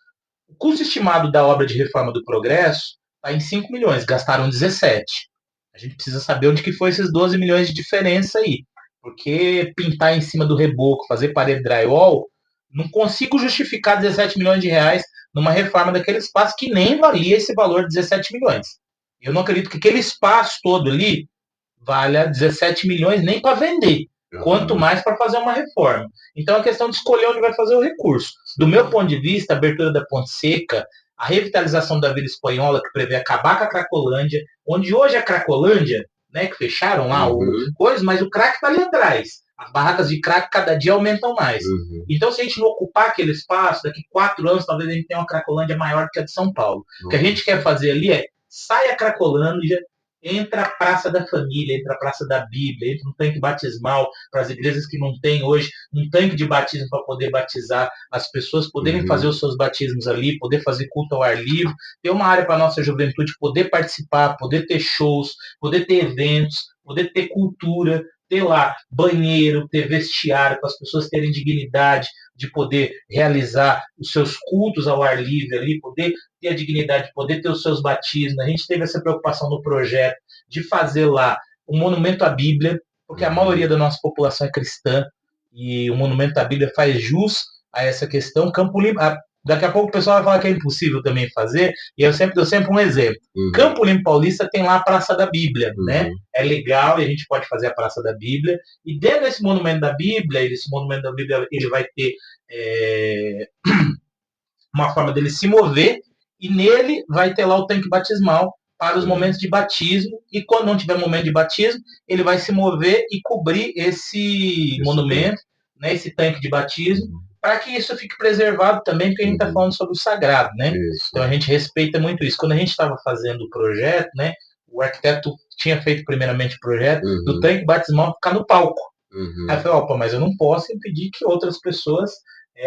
o custo estimado da obra de reforma do Progresso está em 5 milhões, gastaram 17. A gente precisa saber onde que foi esses 12 milhões de diferença aí. Porque pintar em cima do reboco, fazer parede drywall, não consigo justificar 17 milhões de reais numa reforma daquele espaço que nem valia esse valor de 17 milhões. Eu não acredito que aquele espaço todo ali valha 17 milhões nem para vender, quanto mais para fazer uma reforma. Então é questão de escolher onde vai fazer o recurso. Do meu ponto de vista, a abertura da Ponte Seca, a revitalização da Vila Espanhola, que prevê acabar com a Cracolândia, onde hoje a Cracolândia, né, que fecharam lá o Uhum. coisa, mas o crack está ali atrás. As barracas de crack cada dia aumentam mais. Uhum. Então, se a gente não ocupar aquele espaço, daqui 4 anos, talvez a gente tenha uma Cracolândia maior que a de São Paulo. O que a gente quer fazer ali é, sai a Cracolândia, entra a Praça da Família, entra a Praça da Bíblia, entra um tanque batismal para as igrejas que não têm hoje, um tanque de batismo para poder batizar as pessoas, poderem fazer os seus batismos ali, poder fazer culto ao ar livre, ter uma área para a nossa juventude poder participar, poder ter shows, poder ter eventos, poder ter cultura, ter lá banheiro, ter vestiário, para as pessoas terem dignidade de poder realizar os seus cultos ao ar livre ali, poder ter a dignidade de poder ter os seus batismos. A gente teve essa preocupação no projeto de fazer lá um monumento à Bíblia, porque a maioria da nossa população é cristã, e o monumento à Bíblia faz jus a essa questão. Campo Limpo, daqui a pouco o pessoal vai falar que é impossível também fazer, e eu sempre dou sempre um exemplo. Campo Limpo Paulista tem lá a Praça da Bíblia, né? É legal e a gente pode fazer a Praça da Bíblia, e dentro desse monumento da Bíblia, esse monumento da Bíblia, ele vai ter uma forma dele se mover, e nele vai ter lá o tanque batismal para os momentos de batismo, e quando não tiver momento de batismo, ele vai se mover e cobrir esse monumento, né, esse tanque de batismo, para que isso fique preservado também, porque a gente está falando sobre o sagrado, né? Então a gente respeita muito isso. Quando a gente estava fazendo o projeto, né, o arquiteto tinha feito primeiramente o projeto do tanque batismal ficar no palco. Aí eu falei, opa, mas eu não posso impedir que outras pessoas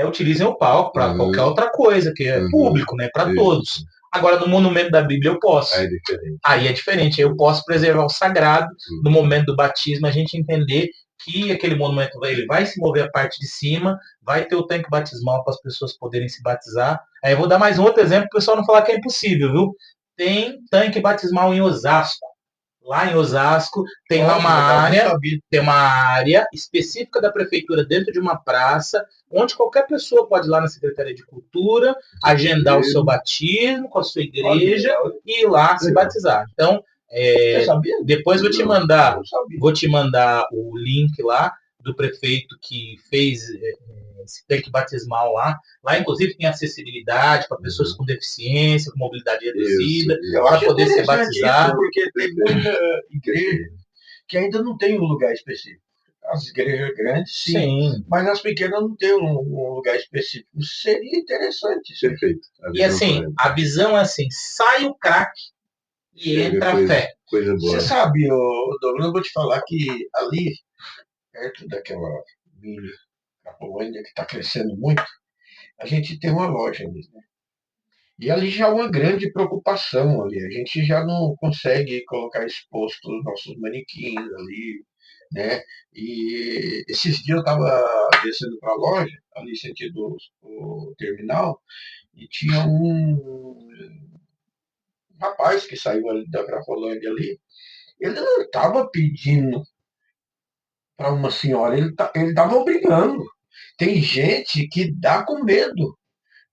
utilizem o palco para qualquer outra coisa, que é público, né, para todos. Agora, no monumento da Bíblia eu posso. Aí é diferente. Aí é diferente. Eu posso preservar o sagrado no momento do batismo, a gente entender que aquele monumento ele vai se mover a parte de cima, vai ter o tanque batismal para as pessoas poderem se batizar. Aí eu vou dar mais um outro exemplo para o pessoal não falar que é impossível, viu? Tem tanque batismal em Osasco. Lá em Osasco tem lá uma área, tem uma área específica da prefeitura dentro de uma praça, onde qualquer pessoa pode ir lá na Secretaria de Cultura, agendar o seu batismo com a sua igreja e ir lá se batizar. Então, depois vou te mandar o link lá do prefeito que fez esse tanque batismal lá. Lá, inclusive, tem acessibilidade para pessoas com deficiência, com mobilidade reduzida, para poder ser batizado. Porque tem muita igreja que ainda não tem um lugar específico. As igrejas grandes, sim. Mas as pequenas não têm um lugar específico. Seria interessante. Perfeito. E assim, a visão é assim, sai o crack e entra a fé. Coisa boa. Você sabe, Douglas, eu vou te falar que ali, perto daquela mini Cracolândia que está crescendo muito, a gente tem uma loja ali, né? E ali já é uma grande preocupação ali. A gente já não consegue colocar exposto os nossos manequins ali, né? E esses dias eu estava descendo para a loja, ali sentido o terminal, e tinha um rapaz que saiu ali da Cracolândia ali. Ele não estava pedindo para uma senhora, ele estava obrigando. Tem gente que dá com medo,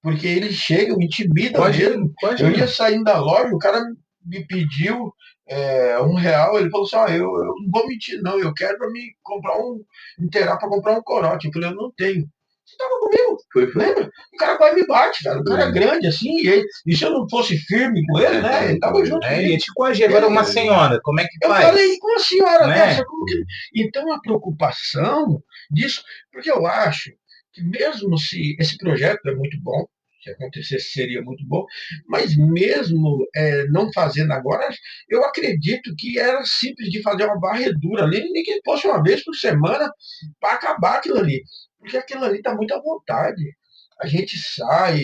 porque eles chegam, intimidam mesmo. Eu ia saindo da loja, o cara me pediu R$ 1, ele falou assim, eu não vou mentir não, eu quero para me comprar inteirar para comprar um corote. Eu falei, eu não tenho. Você estava comigo, lembra? O cara quase me bate, cara. O cara é grande assim, e se eu não fosse firme com ele, né? Ele estava junto comigo. Ele te coagiu. Agora uma senhora, como é que faz? Eu falei com a senhora dessa, como que... Então a preocupação disso, porque eu acho que mesmo se esse projeto é muito bom, se acontecesse seria muito bom, mas mesmo não fazendo agora, eu acredito que era simples de fazer uma varredura ali, nem que fosse uma vez por semana, para acabar aquilo ali, porque aquilo ali está muito à vontade. A gente sai,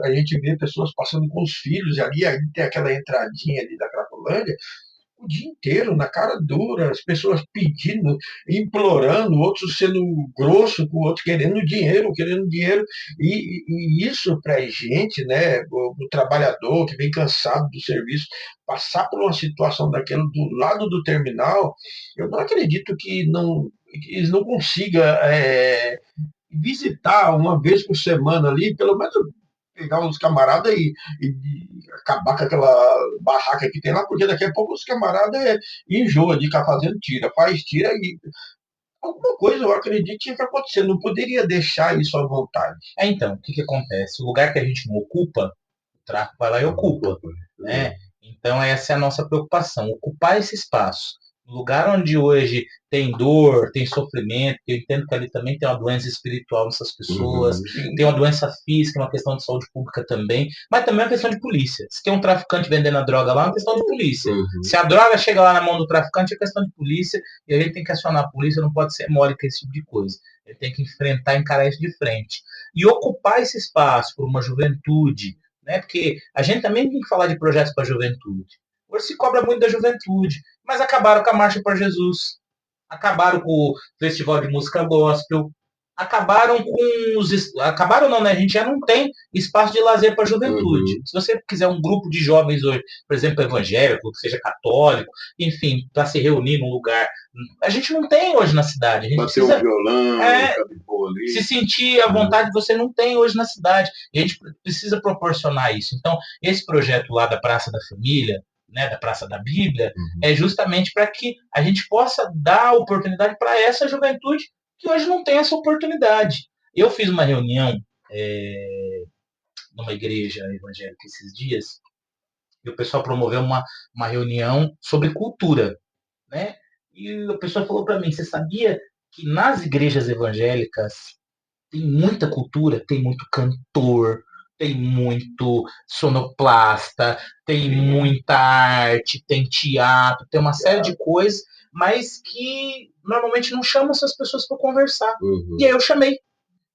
a gente vê pessoas passando com os filhos ali, aí tem aquela entradinha ali da Cracolândia, o dia inteiro, na cara dura, as pessoas pedindo, implorando, outros sendo grosso com o outro, querendo dinheiro, e isso para a gente, né, o trabalhador que vem cansado do serviço, passar por uma situação daquela do lado do terminal, eu não acredito que eles não consigam visitar uma vez por semana ali, pelo menos pegar uns camaradas e acabar com aquela barraca que tem lá, porque daqui a pouco os camaradas enjoam de ficar fazendo tira, faz tira e alguma coisa eu acredito que tinha que acontecer, não poderia deixar isso à vontade. Então, o que acontece? O lugar que a gente não ocupa, o tráfico vai lá e ocupa, né? Então essa é a nossa preocupação, ocupar esse espaço. Lugar onde hoje tem dor, tem sofrimento, eu entendo que ali também tem uma doença espiritual nessas pessoas, tem uma doença física, uma questão de saúde pública também, mas também é uma questão de polícia. Se tem um traficante vendendo a droga lá, é uma questão de polícia. Se a droga chega lá na mão do traficante, é questão de polícia, e a gente tem que acionar a polícia, não pode ser mole com esse tipo de coisa. Ele tem que enfrentar, encarar isso de frente. E ocupar esse espaço por uma juventude, né? Porque a gente também tem que falar de projetos para a juventude. Hoje se cobra muito da juventude, mas acabaram com a Marcha para Jesus, acabaram com o Festival de Música Gospel, acabaram com os... Acabaram não, né? A gente já não tem espaço de lazer para a juventude. Se você quiser um grupo de jovens hoje, por exemplo, evangélico, que seja católico, enfim, para se reunir num lugar... A gente não tem hoje na cidade. A gente Bater precisa... um violão, ali. Se sentir à vontade, você não tem hoje na cidade. E a gente precisa proporcionar isso. Então, esse projeto lá da Praça da Família, né, da Praça da Bíblia, é justamente para que a gente possa dar oportunidade para essa juventude que hoje não tem essa oportunidade. Eu fiz uma reunião numa igreja evangélica esses dias, e o pessoal promoveu uma reunião sobre cultura, né? E a pessoa falou para mim, você sabia que nas igrejas evangélicas tem muita cultura, tem muito cantor, tem muito sonoplasta, tem muita arte, tem teatro, tem uma série de coisas, mas que normalmente não chamam essas pessoas para conversar. E aí eu chamei.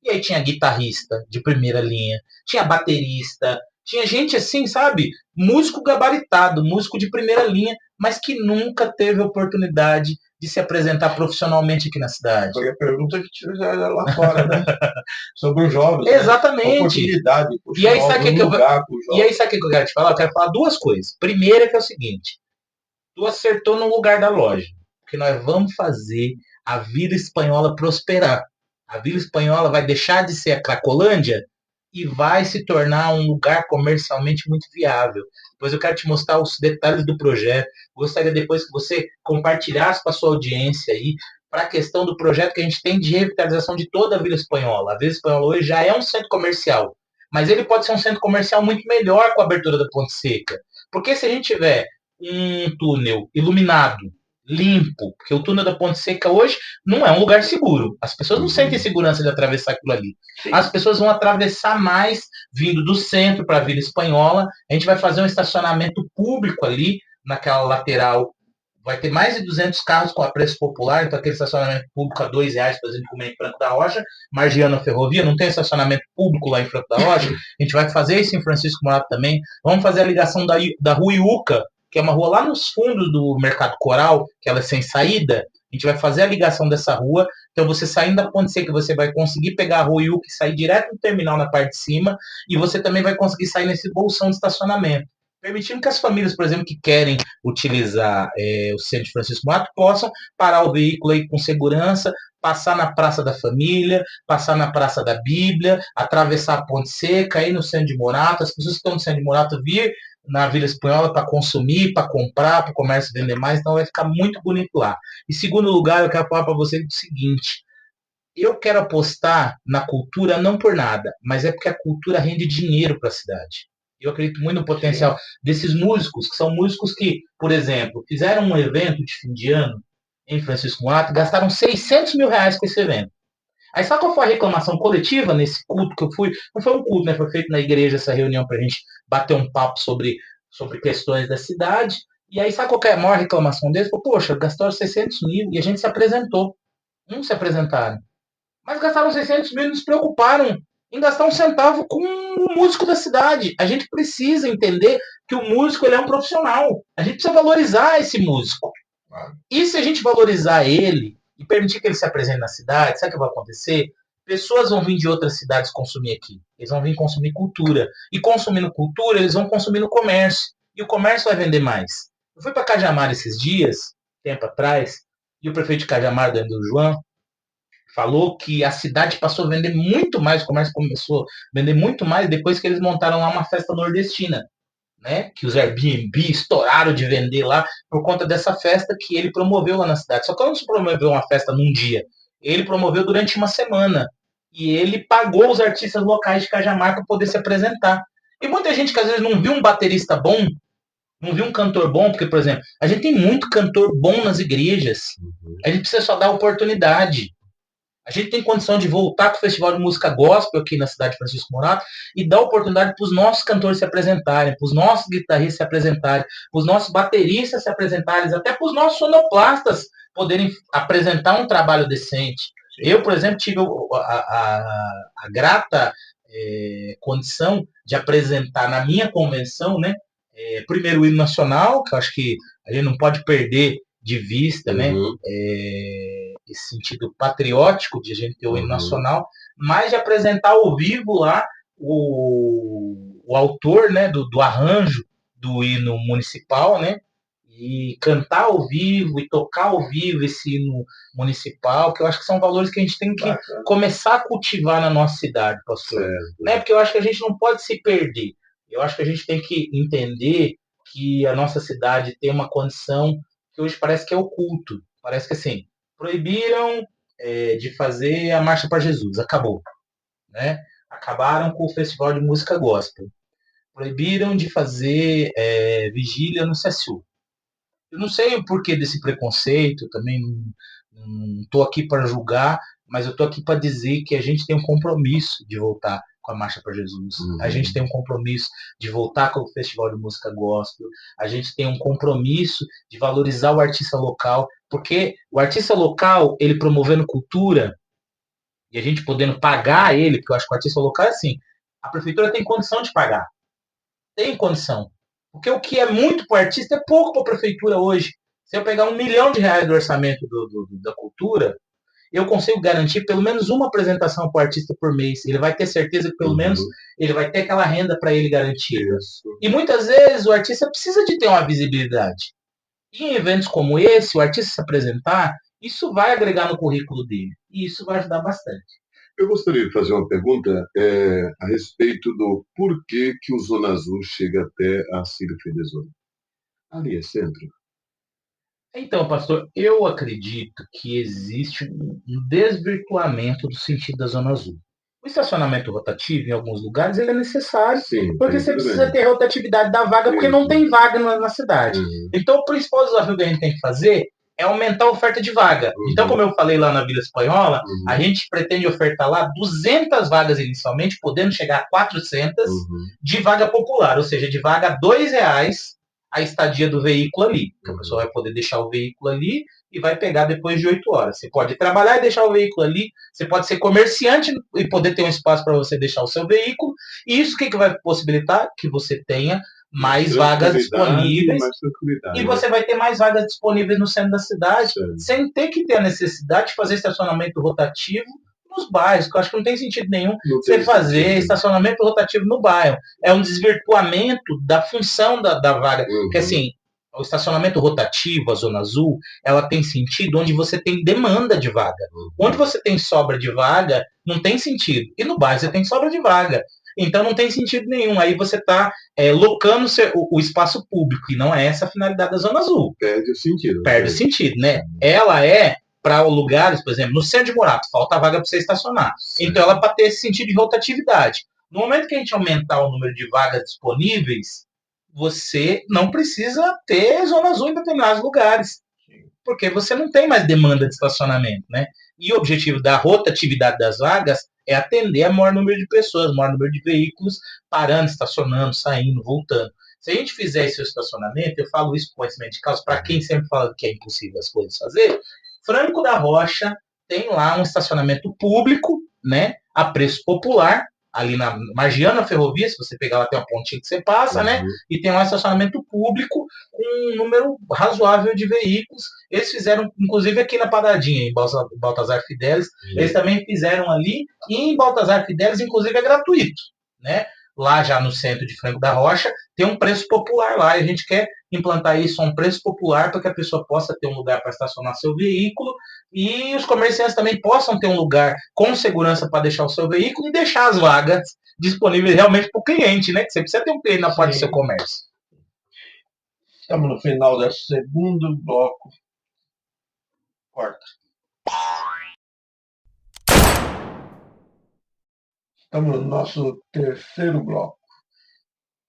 E aí tinha guitarrista de primeira linha, tinha baterista, tinha gente assim, sabe? Músico gabaritado, músico de primeira linha, mas que nunca teve oportunidade de se apresentar profissionalmente aqui na cidade. Foi a pergunta que te fizeram lá fora, né? Sobre os jovens. Exatamente. Né? Oportunidade. E aí, sabe o que eu quero te falar? Eu quero falar duas coisas. Primeira que é o seguinte. Tu acertou no lugar da loja. Porque nós vamos fazer a Vila Espanhola prosperar. A Vila Espanhola vai deixar de ser a Cracolândia e vai se tornar um lugar comercialmente muito viável. Depois eu quero te mostrar os detalhes do projeto. Gostaria depois que você compartilhasse com a sua audiência aí para a questão do projeto que a gente tem de revitalização de toda a Vila Espanhola. A Vila Espanhola hoje já é um centro comercial, mas ele pode ser um centro comercial muito melhor com a abertura da Ponte Seca. Porque se a gente tiver um túnel iluminado, limpo, porque o túnel da Ponte Seca hoje não é um lugar seguro. As pessoas não sentem segurança de atravessar aquilo ali. Sim. As pessoas vão atravessar mais vindo do centro para a Vila Espanhola. A gente vai fazer um estacionamento público ali, naquela lateral. Vai ter mais de 200 carros com a preço popular, então aquele estacionamento público a R$2, por exemplo, como é em Franco da Rocha, margeando a ferrovia, não tem estacionamento público lá em Franco da Rocha. A gente vai fazer isso em Francisco Morato também. Vamos fazer a ligação da Rua Iuca, que é uma rua lá nos fundos do Mercado Coral, que ela é sem saída. A gente vai fazer a ligação dessa rua. Então, você saindo da Ponte Seca, você vai conseguir pegar a Rua Iuca e sair direto no terminal na parte de cima. E você também vai conseguir sair nesse bolsão de estacionamento, permitindo que as famílias, por exemplo, que querem utilizar o centro de Francisco Morato, possam parar o veículo aí com segurança, passar na Praça da Família, passar na Praça da Bíblia, atravessar a Ponte Seca, ir no centro de Morato, as pessoas que estão no centro de Morato vir na Vila Espanhola para consumir, para comprar, para o comércio vender mais, então vai ficar muito bonito lá. Em segundo lugar, eu quero falar para você o seguinte: eu quero apostar na cultura não por nada, mas é porque a cultura rende dinheiro para a cidade. Eu acredito muito no potencial desses músicos, que são músicos que, por exemplo, fizeram um evento de fim de ano em Francisco Morato, gastaram R$600 mil com esse evento. Aí sabe qual foi a reclamação coletiva nesse culto que eu fui? Não foi um culto, né? Foi feito na igreja essa reunião para a gente bater um papo sobre questões da cidade. E aí sabe qual é a maior reclamação deles? Poxa, gastaram 600 mil e a gente se apresentou. Não se apresentaram. Mas gastaram 600 mil e não se preocuparam em gastar um centavo com o músico da cidade. A gente precisa entender que o músico ele é um profissional. A gente precisa valorizar esse músico. E se a gente valorizar ele e permitir que ele se apresente na cidade, sabe o que vai acontecer? Pessoas vão vir de outras cidades consumir aqui. Eles vão vir consumir cultura. E consumindo cultura, eles vão consumir no comércio. E o comércio vai vender mais. Eu fui para Cajamar esses dias, tempo atrás, e o prefeito de Cajamar, Danilo João, falou que a cidade passou a vender muito mais, o comércio começou a vender muito mais depois que eles montaram lá uma festa nordestina. Né, que os Airbnb estouraram de vender lá por conta dessa festa que ele promoveu lá na cidade. Só que ele não se promoveu uma festa num dia, ele promoveu durante uma semana. E ele pagou os artistas locais de Cajamar para poder se apresentar. E muita gente que às vezes não viu um baterista bom, Não vi um cantor bom, porque, por exemplo, a gente tem muito cantor bom nas igrejas. A gente precisa só dar oportunidade. A gente tem condição de voltar com o Festival de Música Gospel aqui na cidade de Francisco Morato e dar oportunidade para os nossos cantores se apresentarem, para os nossos guitarristas se apresentarem, para os nossos bateristas se apresentarem, até para os nossos sonoplastas poderem apresentar um trabalho decente. Eu, por exemplo, tive a grata condição de apresentar na minha convenção, né, primeiro o hino nacional, que eu acho que a gente não pode perder de vista, né, esse sentido patriótico de a gente ter o hino nacional, mas de apresentar ao vivo lá o autor, né, do arranjo do hino municipal, né, e cantar ao vivo e tocar ao vivo esse hino municipal, que eu acho que são valores que a gente tem que começar a cultivar na nossa cidade, pastor. Né? Porque eu acho que a gente não pode se perder. Eu acho que a gente tem que entender que a nossa cidade tem uma condição que hoje parece que é oculto. Parece que assim, proibiram de fazer a Marcha para Jesus, acabou. Né? Acabaram com o Festival de Música Gospel. Proibiram de fazer vigília no CSU. Eu não sei o porquê desse preconceito, também não estou aqui para julgar, mas eu estou aqui para dizer que a gente tem um compromisso de voltar com a Marcha para Jesus. A gente tem um compromisso de voltar com o Festival de Música Gospel. A gente tem um compromisso de valorizar o artista local, porque o artista local, ele promovendo cultura, e a gente podendo pagar ele, porque eu acho que o artista local é assim, a prefeitura tem condição de pagar. Tem condição. Porque o que é muito para o artista é pouco para a prefeitura hoje. Se eu pegar R$ 1 milhão do orçamento da cultura, eu consigo garantir pelo menos uma apresentação para o artista por mês. Ele vai ter certeza que pelo menos ele vai ter aquela renda para ele garantida. E muitas vezes o artista precisa de ter uma visibilidade. E em eventos como esse, o artista se apresentar, isso vai agregar no currículo dele. E isso vai ajudar bastante. Eu gostaria de fazer uma pergunta a respeito do porquê que o Zona Azul chega até a Cílio Fedezoni. Ali é centro? Então, pastor, eu acredito que existe um desvirtuamento do sentido da Zona Azul. O estacionamento rotativo, em alguns lugares, ele é necessário, Sim, porque você precisa ter rotatividade da vaga, porque não tem vaga na cidade. Então, o principal desafio que a gente tem que fazer é aumentar a oferta de vaga. Então, como eu falei lá na Vila Espanhola, a gente pretende ofertar lá 200 vagas inicialmente, podendo chegar a 400 de vaga popular, ou seja, de vaga a R$ 2 a estadia do veículo ali. Então, a pessoa vai poder deixar o veículo ali e vai pegar depois de 8 horas. Você pode trabalhar e deixar o veículo ali, você pode ser comerciante e poder ter um espaço para você deixar o seu veículo, e isso que vai possibilitar? Que você tenha mais vagas disponíveis e você vai ter mais vagas disponíveis no centro da cidade, sem ter que ter a necessidade de fazer estacionamento rotativo nos bairros, que eu acho que não tem sentido nenhum você fazer estacionamento rotativo no bairro. É um desvirtuamento da função da vaga. Porque assim, o estacionamento rotativo, a Zona Azul, ela tem sentido onde você tem demanda de vaga. Onde você tem sobra de vaga, não tem sentido. E no bairro você tem sobra de vaga. Então não tem sentido nenhum. Aí você está locando o espaço público, e não é essa a finalidade da Zona Azul. Perde o sentido. Perde o sentido, né? Ela é para lugares, por exemplo, no centro de Morato, falta vaga para você estacionar. Então ela para ter esse sentido de rotatividade. No momento que a gente aumentar o número de vagas disponíveis, você não precisa ter Zona Azul em determinados lugares, porque você não tem mais demanda de estacionamento, né? E o objetivo da rotatividade das vagas é atender a maior número de pessoas, maior número de veículos parando, estacionando, saindo, voltando. Se a gente fizer esse estacionamento, eu falo isso com conhecimento de causa, para quem sempre fala que é impossível as coisas fazer, Franco da Rocha tem lá um estacionamento público, né, a preço popular, ali na Margiana Ferrovia, se você pegar lá tem uma pontinha que você passa, né, e tem um estacionamento público com um número razoável de veículos. Eles fizeram, inclusive aqui na Padadinha, em Baltazar Fidelis, eles também fizeram ali, e em Baltazar Fidelis, inclusive, é gratuito, né? Lá já no centro de Franco da Rocha, tem um preço popular lá, e a gente quer implantar isso a um preço popular para que a pessoa possa ter um lugar para estacionar seu veículo e os comerciantes também possam ter um lugar com segurança para deixar o seu veículo e deixar as vagas disponíveis realmente para o cliente, né? Que você precisa ter um cliente na porta do seu comércio. Estamos no final do segundo bloco. Corta. Estamos no nosso terceiro bloco.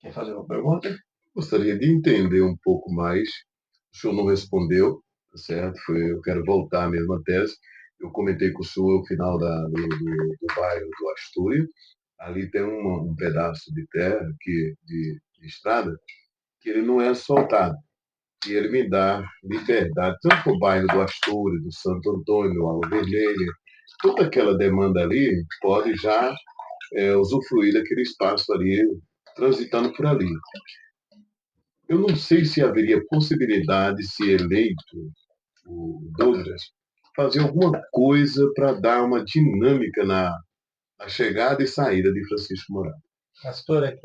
Quer fazer uma pergunta? Gostaria de entender um pouco mais. O senhor não respondeu, tá certo? Eu quero voltar à mesma tese. Eu comentei com o senhor o final do bairro do Astúria. Ali tem um pedaço de terra, de estrada, que ele não é asfaltado. E ele me dá liberdade, tanto para o bairro do Astúria, do Santo Antônio, do Água Vermelha, toda aquela demanda ali pode já usufruir daquele espaço ali, transitando por ali. Eu não sei se haveria possibilidade, se eleito o Douglas, fazer alguma coisa para dar uma dinâmica na chegada e saída de Francisco Morato. Pastor,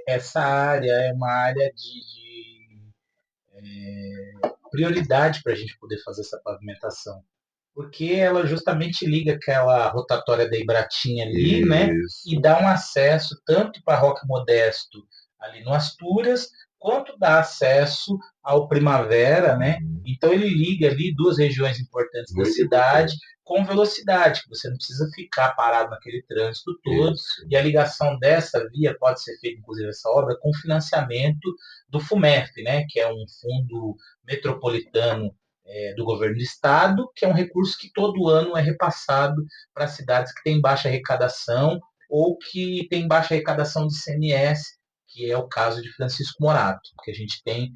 essa área é uma área prioridade para a gente poder fazer essa pavimentação, porque ela justamente liga aquela rotatória da Ibratinha ali, né? Isso. E dá um acesso tanto para Roque Modesto ali no Astúrias, quanto dá acesso ao Primavera, né? Então ele liga ali duas regiões importantes da Muito cidade importante. com velocidade, que você não precisa ficar parado naquele trânsito todo. Isso. E a ligação dessa via pode ser feita, inclusive essa obra, com financiamento do FUMEF, né? Que é um fundo metropolitano do governo do estado, que é um recurso que todo ano é repassado para cidades que têm baixa arrecadação ou que têm baixa arrecadação de ICMS, que é o caso de Francisco Morato, porque a gente tem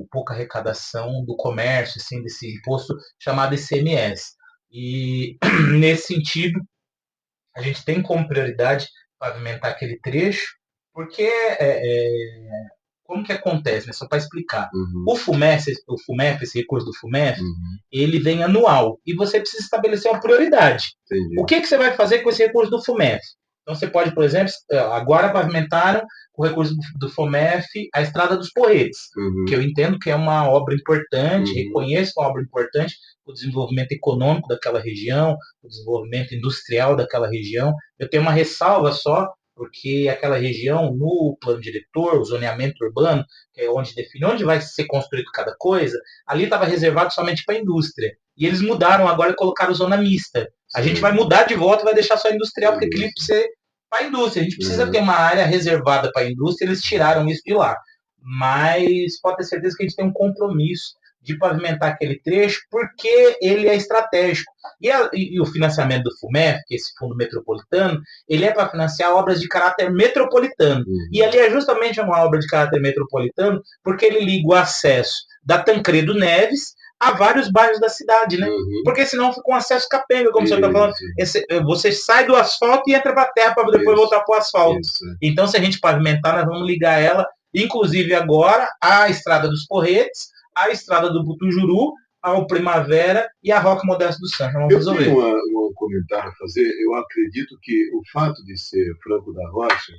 pouca arrecadação do comércio, assim, desse imposto chamado ICMS. E nesse sentido, a gente tem como prioridade pavimentar aquele trecho, porque como que acontece, né? Só para explicar. Uhum. O FUMEF, esse recurso do FUMEF, Uhum. ele vem anual e você precisa estabelecer uma prioridade. Entendi. O que você vai fazer com esse recurso do FUMEF? Então você pode, por exemplo, agora pavimentaram com o recurso do FUMEF a Estrada dos Porretes, que eu entendo que é uma obra importante, reconheço uma obra importante para o desenvolvimento econômico daquela região, o desenvolvimento industrial daquela região. Eu tenho uma ressalva só, porque aquela região, no plano diretor, o zoneamento urbano, que é onde define onde vai ser construído cada coisa, ali estava reservado somente para a indústria. E eles mudaram agora e colocaram zona mista. A gente vai mudar de volta e vai deixar só industrial, porque aquele precisa ser para a indústria. A gente precisa ter uma área reservada para a indústria, eles tiraram isso de lá. Mas pode ter certeza que a gente tem um compromisso de pavimentar aquele trecho, porque ele é estratégico. E o financiamento do FUMEF, que é esse fundo metropolitano, ele é para financiar obras de caráter metropolitano. E ali é justamente uma obra de caráter metropolitano, porque ele liga o acesso da Tancredo Neves a vários bairros da cidade, né? Porque senão fica um acesso capenga, como você está falando. Você sai do asfalto e entra para a terra para depois voltar para o asfalto. Então, se a gente pavimentar, nós vamos ligar ela, inclusive agora, à Estrada dos Porretes, à Estrada do Butujuru, ao Primavera e a Roque Modesto do Santos. Vamos resolver. Eu tenho um comentário a fazer. Eu acredito que o fato de ser Franco da Rocha,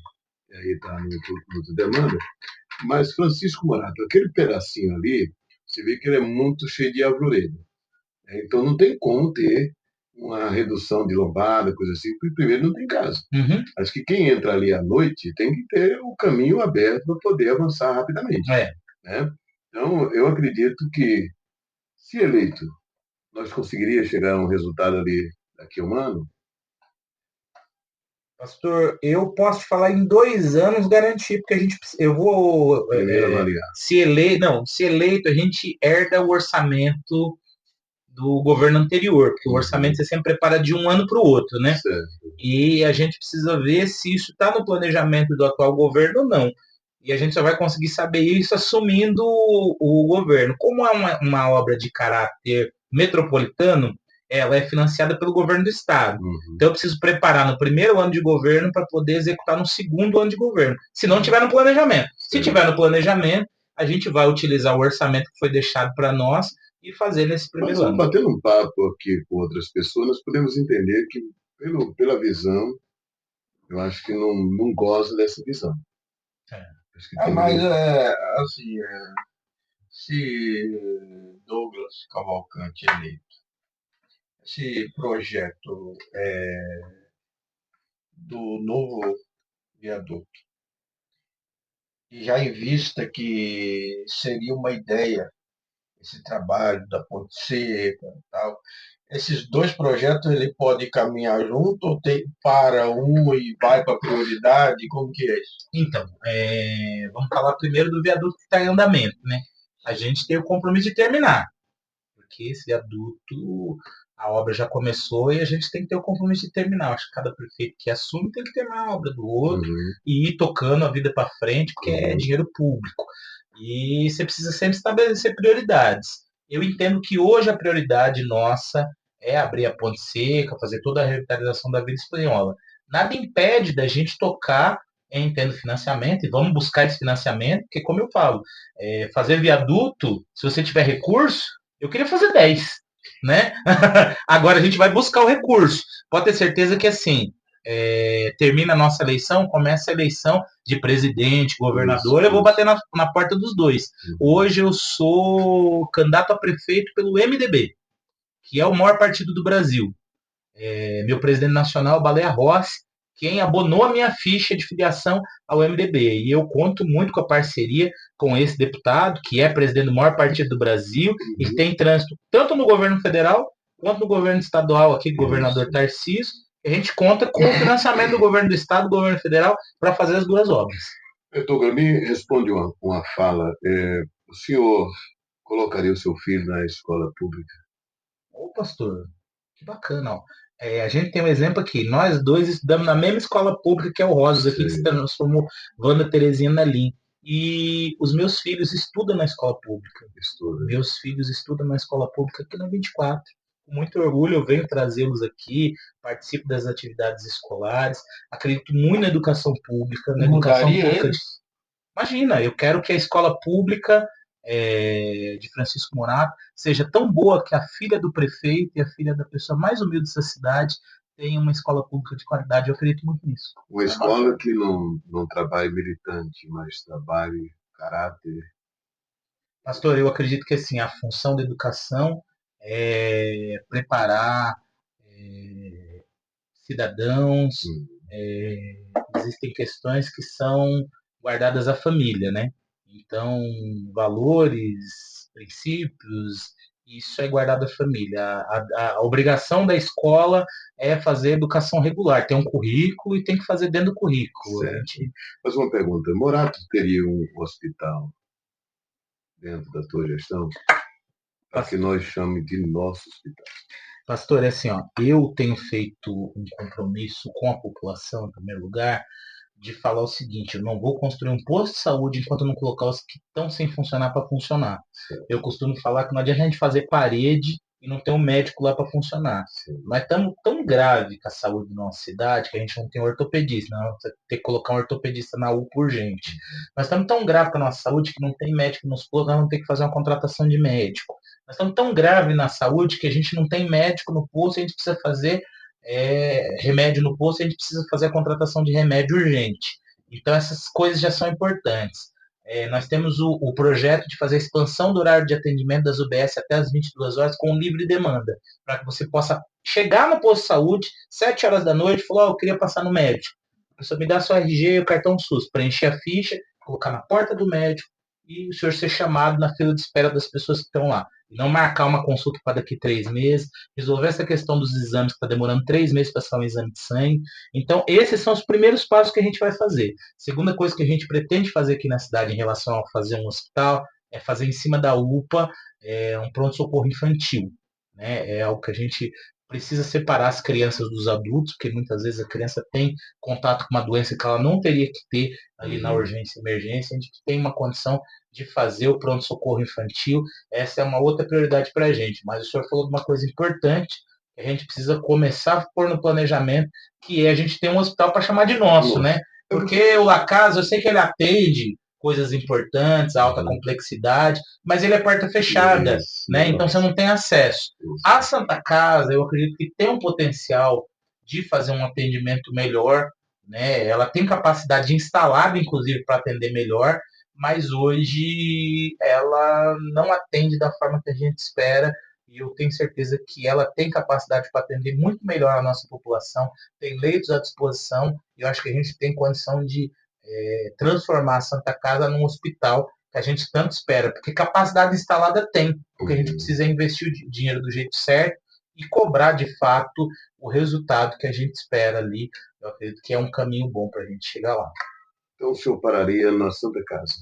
e aí está no demanda, mas Francisco Morato, aquele pedacinho ali, você vê que ele é muito cheio de arvoredo. Então não tem como ter uma redução de lombada, coisa assim, porque primeiro não tem casa. Acho que quem entra ali à noite tem que ter o caminho aberto para poder avançar rapidamente. Né? Então, eu acredito que, se eleito, nós conseguiríamos chegar a um resultado ali daqui a um ano. Pastor, eu posso te falar em 2 anos garantir, porque eu vou avaliar. Se eleito, a gente herda o orçamento do governo anterior, porque o orçamento você sempre prepara de um ano para o outro, né? Certo. E a gente precisa ver se isso está no planejamento do atual governo ou não. E a gente só vai conseguir saber isso assumindo o governo. Como é uma obra de caráter metropolitano, ela é financiada pelo governo do estado. Então eu preciso preparar no primeiro ano de governo para poder executar no segundo ano de governo. Se não tiver no planejamento. Se tiver no planejamento, a gente vai utilizar o orçamento que foi deixado para nós e fazer nesse primeiro ano. Batendo um papo aqui com outras pessoas, nós podemos entender que, pela visão, eu acho que não gosto dessa visão. Mas assim, se Douglas Cavalcante eleito, esse projeto do novo viaduto, e já em vista que seria uma ideia esse trabalho da ponte seca e tal, Esses dois projetos ele pode caminhar junto ou tem para um e vai para prioridade? Como que é isso? Então, vamos falar primeiro do viaduto que está em andamento, né? A gente tem o compromisso de terminar, porque esse viaduto, a obra já começou e a gente tem que ter o compromisso de terminar. Eu acho que cada prefeito que assume tem que terminar a obra do outro e ir tocando a vida para frente, porque é dinheiro público. E você precisa sempre estabelecer prioridades. Eu entendo que hoje a prioridade nossa é abrir a Ponte Seca, fazer toda a revitalização da Vila Espanhola. Nada impede da gente tocar em tendo financiamento, e vamos buscar esse financiamento, porque, como eu falo, fazer viaduto, se você tiver recurso, eu queria fazer 10, né? Agora a gente vai buscar o recurso. Pode ter certeza que assim, termina a nossa eleição, começa a eleição de presidente, governador, eu vou bater na porta dos dois. Hoje eu sou candidato a prefeito pelo MDB, que é o maior partido do Brasil. Meu presidente nacional, Baleia Rossi, quem abonou a minha ficha de filiação ao MDB. E eu conto muito com a parceria com esse deputado, que é presidente do maior partido do Brasil, e que tem trânsito tanto no governo federal quanto no governo estadual, aqui do governador Tarcísio. A gente conta com o financiamento do governo do estado, do governo federal, para fazer as duas obras. Douglas, me responde uma fala. O senhor colocaria o seu filho na escola pública? Ô, pastor, que bacana, ó. A gente tem um exemplo aqui. Nós dois estudamos na mesma escola pública que é o Rosas, aqui que se transformou Wanda Terezinha Lim. E os meus filhos estudam na escola pública. Meus filhos estudam na escola pública aqui na 24. Com muito orgulho eu venho trazê-los aqui, participo das atividades escolares, acredito muito na educação pública, na educação pública. Imagina, eu quero que a escola pública de Francisco Morato seja tão boa que a filha do prefeito e a filha da pessoa mais humilde dessa cidade tenham uma escola pública de qualidade. Eu acredito muito nisso. Uma escola que não trabalhe militante, mas trabalhe caráter. Pastor, eu acredito que assim, a função da educação é preparar cidadãos. Existem questões que são guardadas à família, né? Então, valores, princípios, isso é guardado à família. A obrigação da escola é fazer educação regular. Tem um currículo e tem que fazer dentro do currículo. Mas uma pergunta, Morato teria um hospital dentro da tua gestão? Para que nós chamemos de nosso hospital. Pastor, é assim, ó, eu tenho feito um compromisso com a população, em primeiro lugar, de falar o seguinte: eu não vou construir um posto de saúde enquanto eu não colocar os que estão sem funcionar para funcionar. Eu costumo falar que não adianta a gente fazer parede e não ter um médico lá para funcionar. Mas estamos tão grave com a saúde da nossa cidade que a gente não tem ortopedista. Não, você tem que colocar um ortopedista na UPA urgente. Nós estamos tão grave com a nossa saúde que não tem médico nos postos, nós vamos ter que fazer uma contratação de médico. Nós estamos tão grave na saúde que a gente não tem médico no posto, a gente precisa fazer remédio no posto, a gente precisa fazer a contratação de remédio urgente. Então, essas coisas já são importantes. Nós temos o projeto de fazer a expansão do horário de atendimento das UBS até as 22 horas com livre demanda, para que você possa chegar no posto de saúde, 7 horas da noite, e falar: eu queria passar no médico. A pessoa me dá seu RG e o cartão SUS, preencher a ficha, colocar na porta do médico e o senhor ser chamado na fila de espera das pessoas que estão lá. Não marcar uma consulta para daqui 3 meses, resolver essa questão dos exames que está demorando 3 meses para fazer um exame de sangue. Então, esses são os primeiros passos que a gente vai fazer. Segunda coisa que a gente pretende fazer aqui na cidade em relação a fazer um hospital é fazer em cima da UPA um pronto-socorro infantil. Né? É algo que a gente precisa separar as crianças dos adultos, porque muitas vezes a criança tem contato com uma doença que ela não teria que ter ali na urgência e emergência. A gente tem uma condição de fazer o pronto-socorro infantil. Essa é uma outra prioridade para a gente. Mas o senhor falou de uma coisa importante que a gente precisa começar a pôr no planejamento, que é a gente ter um hospital para chamar de nosso, né? Porque o Lacasa, eu sei que ele atende coisas importantes, alta complexidade, mas ele é porta fechada, né? Então você não tem acesso. A Santa Casa, eu acredito que tem um potencial de fazer um atendimento melhor, né? Ela tem capacidade instalada, inclusive, para atender melhor, mas hoje ela não atende da forma que a gente espera, e eu tenho certeza que ela tem capacidade para atender muito melhor a nossa população, tem leitos à disposição, e eu acho que a gente tem condição de transformar a Santa Casa num hospital que a gente tanto espera, porque capacidade instalada tem, porque a gente precisa investir o dinheiro do jeito certo, e cobrar de fato o resultado que a gente espera ali. Eu acredito que é um caminho bom para a gente chegar lá. Então o senhor pararia na Santa Casa?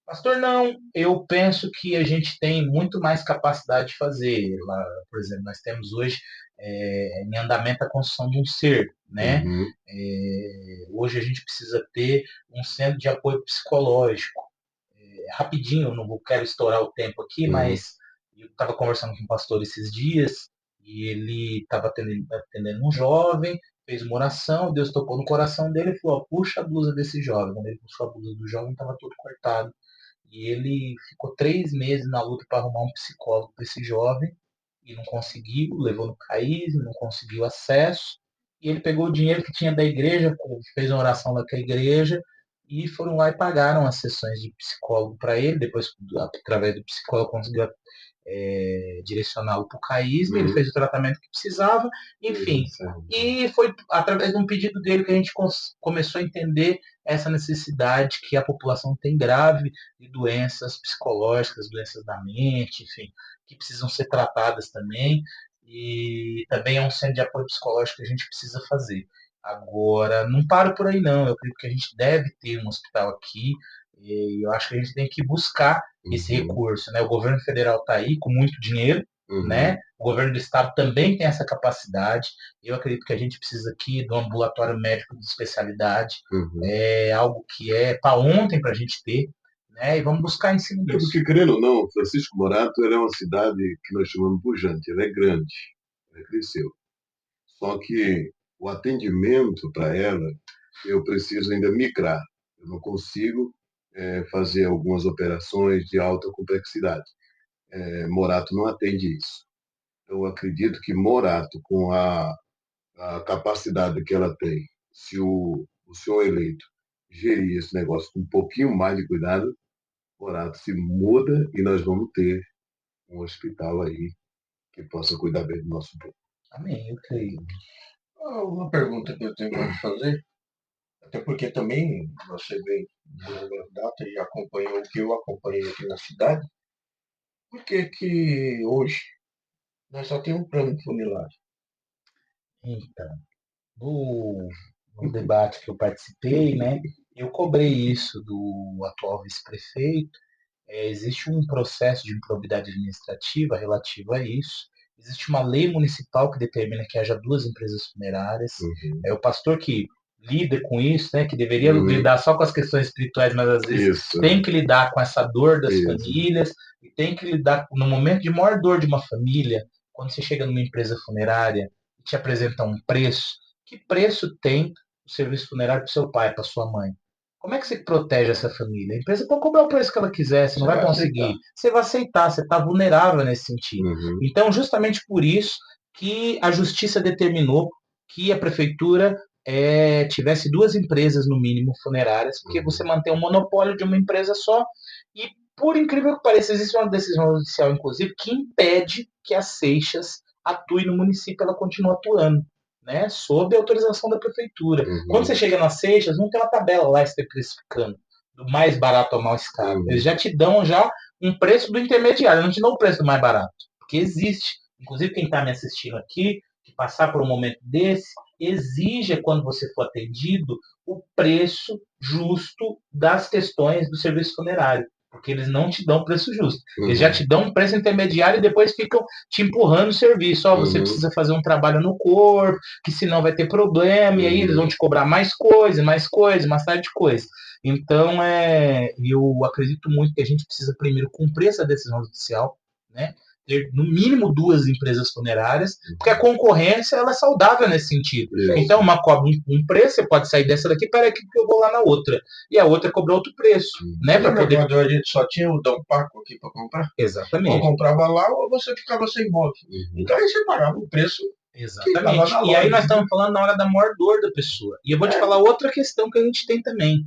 Pastor, não, eu penso que a gente tem muito mais capacidade de fazer. Lá, por exemplo, nós temos hoje em andamento a construção de um CER, né? Uhum. Hoje a gente precisa ter um centro de apoio psicológico. Rapidinho, eu não quero estourar o tempo aqui, mas eu estava conversando com um pastor esses dias e ele estava atendendo um jovem, fez uma oração, Deus tocou no coração dele e falou: puxa a blusa desse jovem. Quando ele puxou a blusa do jovem, estava tudo cortado. E ele ficou 3 meses na luta para arrumar um psicólogo para esse jovem e não conseguiu, levou no CAIS, não conseguiu acesso. E ele pegou o dinheiro que tinha da igreja, fez uma oração lá com a igreja e foram lá e pagaram as sessões de psicólogo para ele. Depois, através do psicólogo, conseguiu direcioná-lo para o CAIS, ele fez o tratamento que precisava, enfim. E foi através de um pedido dele que a gente começou a entender essa necessidade que a população tem grave de doenças psicológicas, doenças da mente, enfim, que precisam ser tratadas também. E também é um centro de apoio psicológico que a gente precisa fazer. Agora, não paro por aí não, eu acredito que a gente deve ter um hospital aqui, e eu acho que a gente tem que buscar esse recurso, né? O governo federal está aí com muito dinheiro, né? O governo do estado também tem essa capacidade. Eu acredito que a gente precisa aqui do ambulatório médico de especialidade, é algo que é para ontem para a gente ter, né? E vamos buscar em cima disso. Porque, querendo ou não, Francisco Morato é uma cidade que nós chamamos pujante, ela é grande, ela cresceu. Só que o atendimento para ela, eu preciso ainda migrar. Eu não consigo fazer algumas operações de alta complexidade. Morato não atende isso. Eu acredito que Morato, com a capacidade que ela tem, se o senhor eleito gerir esse negócio com um pouquinho mais de cuidado, Morato se muda e nós vamos ter um hospital aí que possa cuidar bem do nosso povo. Amém, eu creio. Uma pergunta que eu tenho para te fazer, até porque também você vem de longa data e acompanhou o que eu acompanhei aqui na cidade. Por que hoje nós só temos um plano funilário? Então, no debate que eu participei, né, eu cobrei isso do atual vice-prefeito. Existe um processo de improbidade administrativa relativo a isso. Existe uma lei municipal que determina que haja 2 empresas funerárias. É o pastor que lida com isso, né, que deveria lidar só com as questões espirituais, mas às vezes tem que lidar com essa dor das famílias e tem que lidar no momento de maior dor de uma família, quando você chega numa empresa funerária e te apresenta um preço. Que preço tem o serviço funerário para seu pai, para sua mãe? Como é que você protege essa família? A empresa pode cobrar o preço que ela quiser, você não vai conseguir. Aceitar. Você vai aceitar, você está vulnerável nesse sentido. Então, justamente por isso que a justiça determinou que a prefeitura tivesse 2 empresas, no mínimo, funerárias, porque você mantém um monopólio de uma empresa só. E, por incrível que pareça, existe uma decisão judicial, inclusive, que impede que a Seixas atue no município, ela continua atuando, né, sob a autorização da prefeitura. Quando você chega nas Seixas, não tem uma tabela lá especificando do mais barato ao mais caro. Eles já te dão um preço do intermediário, não te dão o preço do mais barato. Porque existe. Inclusive, quem está me assistindo aqui, que passar por um momento desse, exija, quando você for atendido, o preço justo das questões do serviço funerário. Porque eles não te dão preço justo. Eles já te dão um preço intermediário e depois ficam te empurrando o serviço. Você precisa fazer um trabalho no corpo, que senão vai ter problema, e aí eles vão te cobrar mais coisa, uma série de coisas. Então, eu acredito muito que a gente precisa primeiro cumprir essa decisão judicial, né? Ter no mínimo 2 empresas funerárias, porque a concorrência ela é saudável nesse sentido. Então, uma cobra um preço, você pode sair dessa daqui, peraí que eu vou lá na outra. E a outra cobra outro preço. Né, para poder... Quando a gente só tinha o Dom Paco aqui para comprar? Exatamente. Ou comprava lá ou você ficava sem móvel. Então, aí você pagava o preço. Exatamente. E aí nós estamos falando na hora da maior dor da pessoa. E eu vou te falar outra questão que a gente tem também.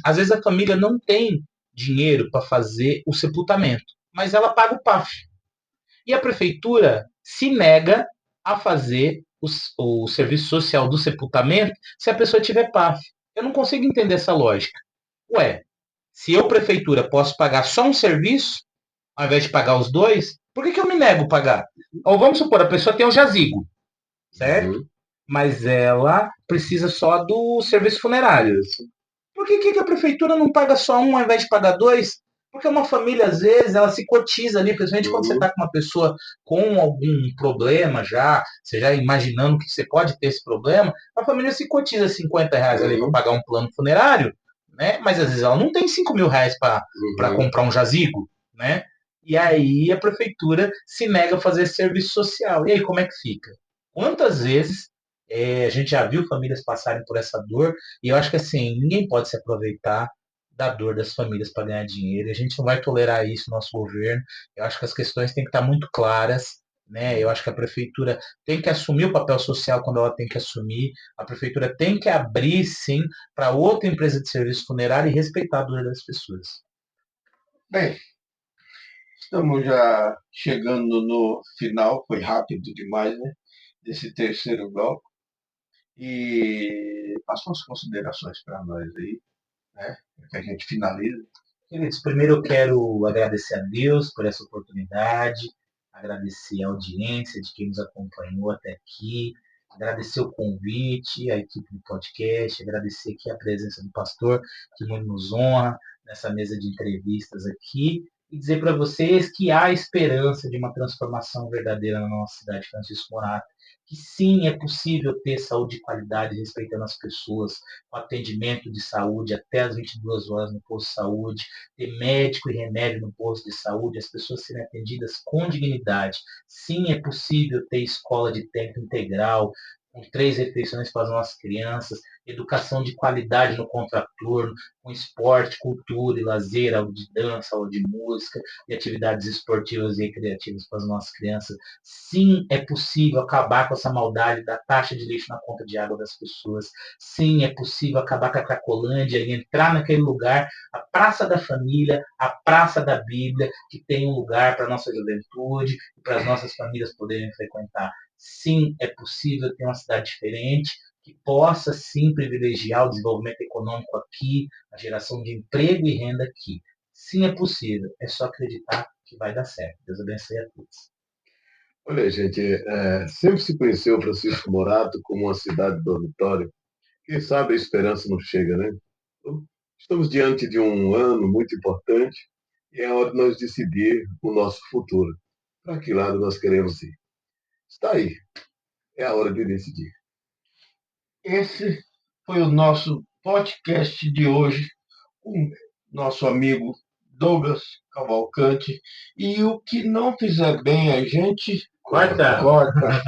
Às vezes a família não tem dinheiro para fazer o sepultamento, mas ela paga o PAF. E a prefeitura se nega a fazer o serviço social do sepultamento se a pessoa tiver PAF. Eu não consigo entender essa lógica. Ué, se eu, prefeitura, posso pagar só um serviço, ao invés de pagar os 2, Por que eu me nego a pagar? Ou vamos supor, a pessoa tem um jazigo, certo? Uhum. Mas ela precisa só do serviço funerário. Isso. Por que a prefeitura não paga só um ao invés de pagar dois? Porque uma família, às vezes, ela se cotiza ali, principalmente quando você está Uhum. com uma pessoa com algum problema já, você já imaginando que você pode ter esse problema, a família se cotiza R$ 50 ali para Uhum. pagar um plano funerário, né? Mas às vezes ela não tem R$ 5.000 para Uhum. comprar um jazigo, né? E aí a prefeitura se nega a fazer esse serviço social. E aí como é que fica? Quantas vezes a gente já viu famílias passarem por essa dor e eu acho que assim, ninguém pode se aproveitar da dor das famílias para ganhar dinheiro. E a gente não vai tolerar isso no nosso governo. Eu acho que as questões têm que estar muito claras. Né? Eu acho que a prefeitura tem que assumir o papel social quando ela tem que assumir. A prefeitura tem que abrir, sim, para outra empresa de serviço funerário e respeitar a dor das pessoas. Bem, estamos já chegando no final, foi rápido demais, né? Desse terceiro bloco. E faça umas considerações para nós aí, né? Que a gente finaliza. Queridos, primeiro eu quero agradecer a Deus por essa oportunidade, agradecer a audiência de quem nos acompanhou até aqui, agradecer o convite, a equipe do podcast, agradecer aqui a presença do pastor, que muito nos honra nessa mesa de entrevistas aqui, e dizer para vocês que há esperança de uma transformação verdadeira na nossa cidade, Francisco Morato, que sim, é possível ter saúde de qualidade, respeitando as pessoas, com atendimento de saúde até as 22 horas no posto de saúde, ter médico e remédio no posto de saúde, as pessoas serem atendidas com dignidade. Sim, é possível ter escola de tempo integral, com 3 refeições para as nossas crianças, educação de qualidade no contraturno, com esporte, cultura e lazer, aula de dança, aula de música e atividades esportivas e recreativas para as nossas crianças. Sim, é possível acabar com essa maldade da taxa de lixo na conta de água das pessoas. Sim, é possível acabar com a Cracolândia e entrar naquele lugar, a Praça da Família, a Praça da Bíblia, que tem um lugar para a nossa juventude e para as nossas famílias poderem frequentar. Sim, é possível ter uma cidade diferente, que possa sim privilegiar o desenvolvimento econômico aqui, a geração de emprego e renda aqui. Sim, é possível. É só acreditar que vai dar certo. Deus abençoe a todos. Olha, gente, sempre se conheceu Francisco Morato como uma cidade dormitório. Quem sabe a esperança não chega, né? Então, estamos diante de um ano muito importante e é hora de nós decidir o nosso futuro. Para que lado nós queremos ir? Está aí, é a hora de decidir. Esse foi o nosso podcast de hoje com nosso amigo Douglas Cavalcante. E o que não fizer bem a gente Corta! corta.